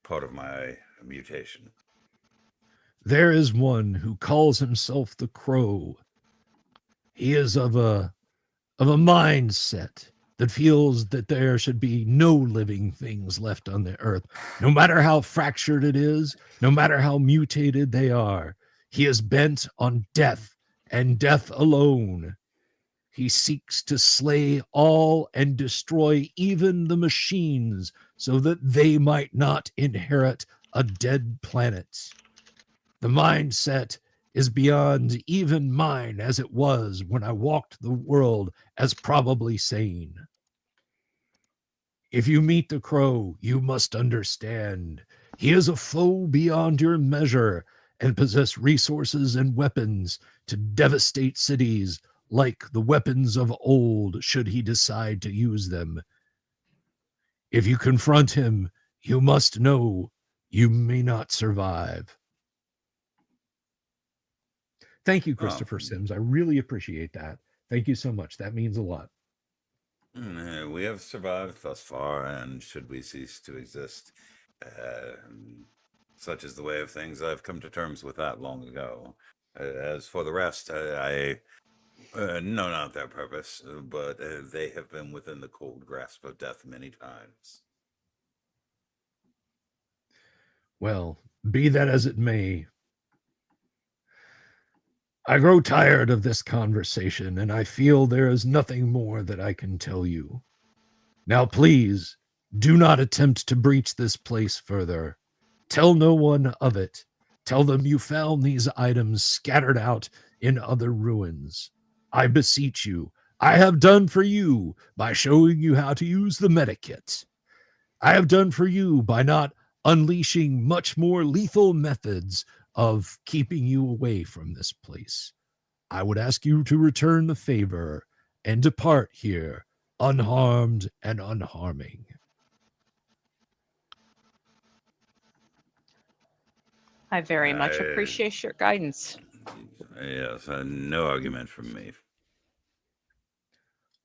Part of my mutation. There is one who calls himself the Crow. He is of a mindset that feels that there should be no living things left on the earth, no matter how fractured it is, no matter how mutated they are. He is bent on death and death alone. He seeks to slay all and destroy even the machines so that they might not inherit a dead planet. The mindset is beyond even mine as it was when I walked the world as probably sane. If you meet the Crow, you must understand He is a foe beyond your measure and possess resources and weapons to devastate cities like the weapons of old should he decide to use them. If you confront him, you must know you may not survive. Thank you, Christopher Sims. I really appreciate that. Thank you so much. That means a lot. We have survived thus far, and should we cease to exist, such is the way of things. I've come to terms with that long ago. As for the rest, I know not their purpose, but they have been within the cold grasp of death many times. Well, be that as it may, I grow tired of this conversation, and I feel there is nothing more that I can tell you. Now, please, do not attempt to breach this place further. Tell no one of it. Tell them you found these items scattered out in other ruins. I beseech you. I have done for you by showing you how to use the medikit. I have done for you by not unleashing much more lethal methods of keeping you away from this place. I would ask you to return the favor and depart here unharmed and unharming. I very much appreciate your guidance. Yes, no argument from me.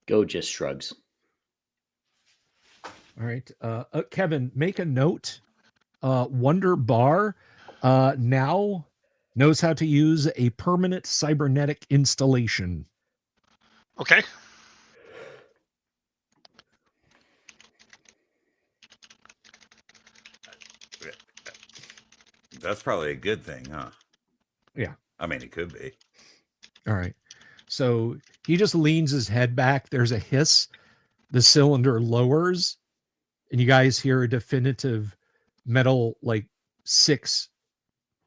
Go just shrugs. All right. Kevin, make a note. Wonder Bar now knows how to use a permanent cybernetic installation. Okay. That's probably a good thing, huh? Yeah. I mean, it could be. All right. So he just leans his head back. There's a hiss. The cylinder lowers, and you guys hear a definitive metal, like 6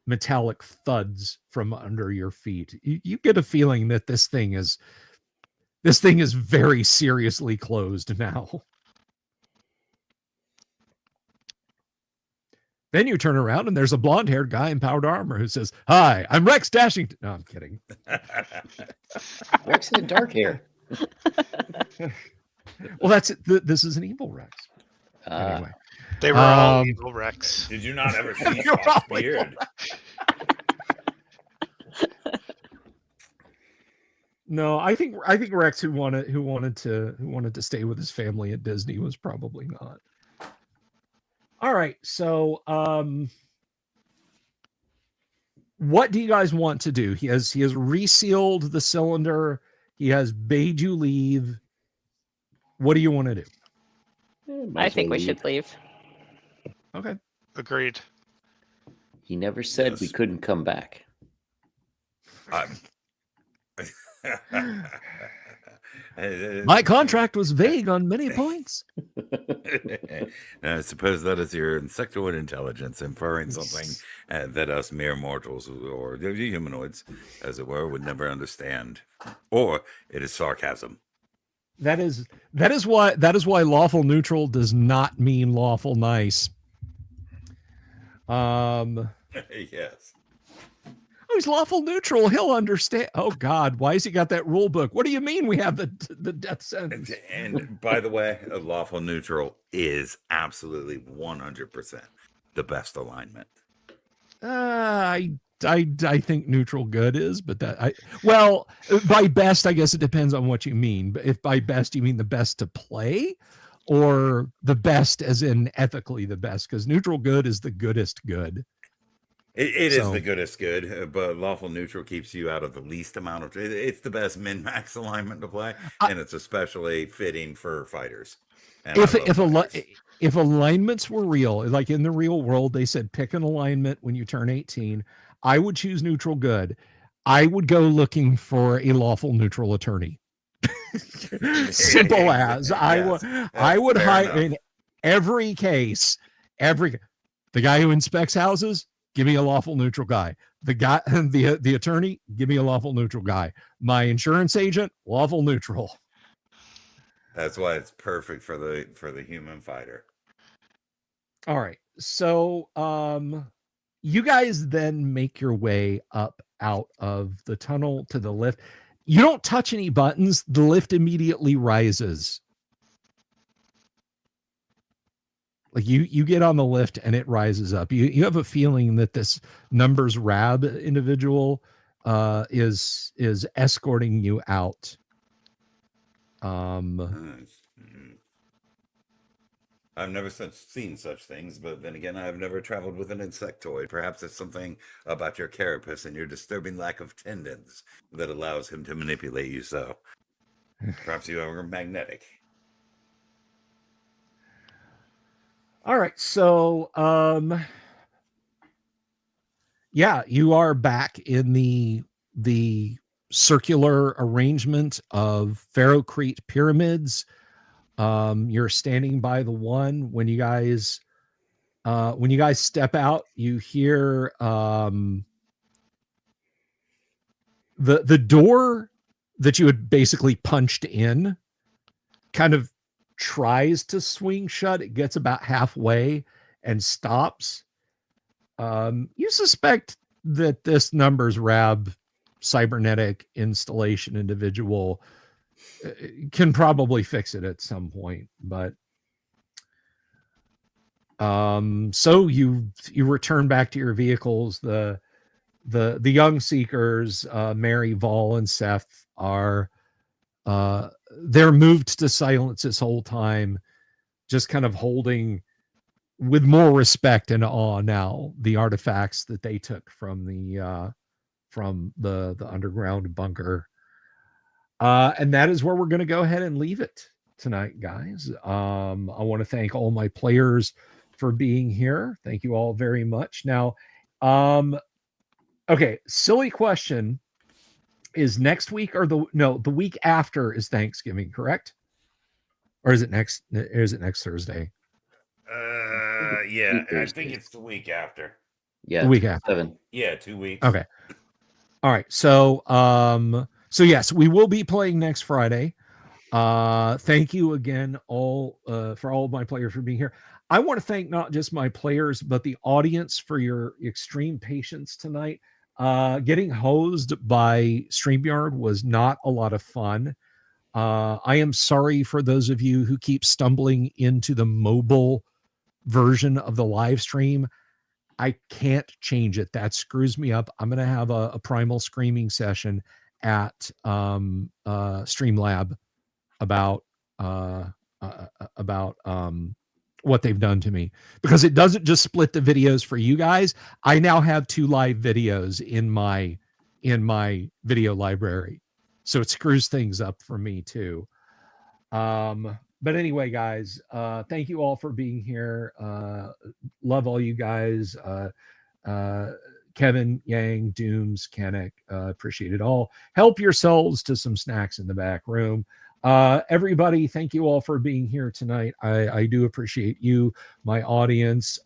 metallic thuds from under your feet. You get a feeling that this thing is very seriously closed now. Then you turn around and there's a blonde-haired guy in powdered armor who says, "Hi, I'm Rex Dashington." No, I'm kidding. Rex had dark hair. Well, that's it. This is an evil Rex. Anyway, They were all evil Rex. Did you not ever see Spock's beard? No, I think Rex, who wanted to stay with his family at Disney, was probably not. All right, so what do you guys want to do? He has resealed the cylinder. He has bade you leave. What do you want to do? I think we should leave. Okay. Agreed. He never said we couldn't come back. My contract was vague on many points. I suppose that is your insectoid intelligence inferring something that us mere mortals or the humanoids, as it were, would never understand. Or it is sarcasm. That is why lawful neutral does not mean lawful nice. Yes. Oh, he's lawful neutral. He'll understand. Oh God, why has he got that rule book? What do you mean we have the death sentence? And by the way, a lawful neutral is absolutely 100% the best alignment. I think neutral good is, but by best, I guess it depends on what you mean. But if by best you mean the best to play, or the best as in ethically the best, because neutral good is the goodest good. It is the goodest good, but lawful neutral keeps you out of the least amount of. It's the best min-max alignment to play, and it's especially fitting for fighters. And if alignments were real, like in the real world, they said pick an alignment when you turn 18. I would choose neutral good. I would go looking for a lawful neutral attorney. Simple as yes. I would hire in every case. The guy who inspects houses, give me a lawful neutral guy. The guy, the attorney, give me a lawful neutral guy. My insurance agent, lawful neutral. That's why it's perfect for the human fighter. All right. So you guys then make your way up out of the tunnel to the lift. You don't touch any buttons. The lift immediately rises. Like you get on the lift and it rises up. You have a feeling that this numbers rab individual is escorting you out. Nice. I've never seen such things, but then again, I've never traveled with an insectoid. Perhaps it's something about your carapace and your disturbing lack of tendons that allows him to manipulate you so. Perhaps you are magnetic. All right, so yeah, you are back in the circular arrangement of Ferrocrete pyramids. You're standing by the one. When you guys step out, you hear the door that you had basically punched in kind of tries to swing shut. It gets about halfway and stops. You suspect that this numbers rab cybernetic installation individual can probably fix it at some point, but so you return back to your vehicles. The young seekers, Mary, Vol, and Seth are they're moved to silence this whole time, just kind of holding with more respect and awe now the artifacts that they took from the underground bunker. And that is where we're going to go ahead and leave it tonight, guys. I want to thank all my players for being here. Thank you all very much. Now, okay, silly question. Is next week or the week after is Thanksgiving, correct? Or is it next Thursday? Yeah, I think it's the week after. Yeah, the week after. 7. Yeah, 2 weeks. Okay. All right. So yes, we will be playing next Friday. Thank you again all for all of my players for being here. I want to thank not just my players, but the audience for your extreme patience tonight. Getting hosed by StreamYard was not a lot of fun. I am sorry for those of you who keep stumbling into the mobile version of the live stream. I can't change it. That screws me up. I'm going to have a primal screaming session at Streamlab about what they've done to me, because it doesn't just split the videos for you guys. I now have 2 live videos in my video library, so it screws things up for me too. But anyway, guys, thank you all for being here. Love all you guys. Kevin, Yang, Dooms, Kennick, appreciate it all. Help yourselves to some snacks in the back room. Everybody, thank you all for being here tonight. I do appreciate you, my audience.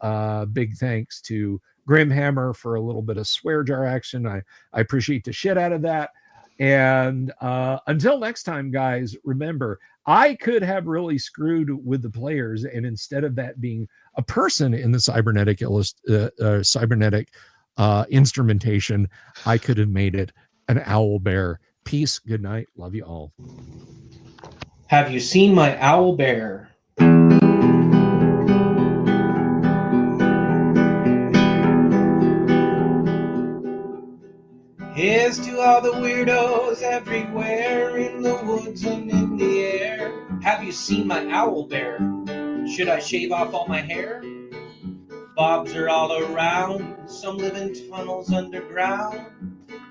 Big thanks to Grimhammer for a little bit of swear jar action. I appreciate the shit out of that. And until next time, guys, remember, I could have really screwed with the players, and instead of that being a person in the cybernetic instrumentation, I could have made it an owl bear. Peace. Good night. Love you all. Have you seen my owl bear? Here's to all the weirdos everywhere, in the woods and in the air. Have you seen my owl bear? Should I shave off all my hair? Bobs are all around, some live in tunnels underground.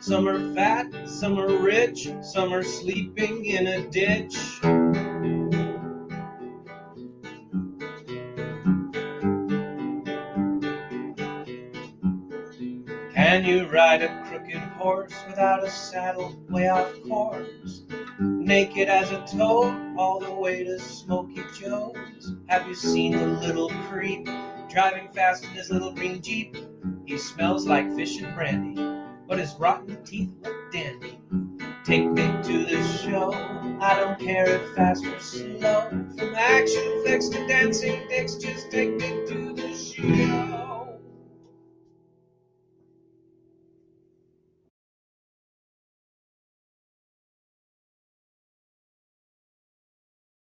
Some are fat, some are rich, some are sleeping in a ditch. Can you ride a crooked horse without a saddle, way off course? Naked as a toad, all the way to Smoky Joe's. Have you seen the little creep driving fast in his little green Jeep? He smells like fish and brandy, but his rotten teeth look dandy. Take me to the show, I don't care if fast or slow. From action flicks to dancing dicks, just take me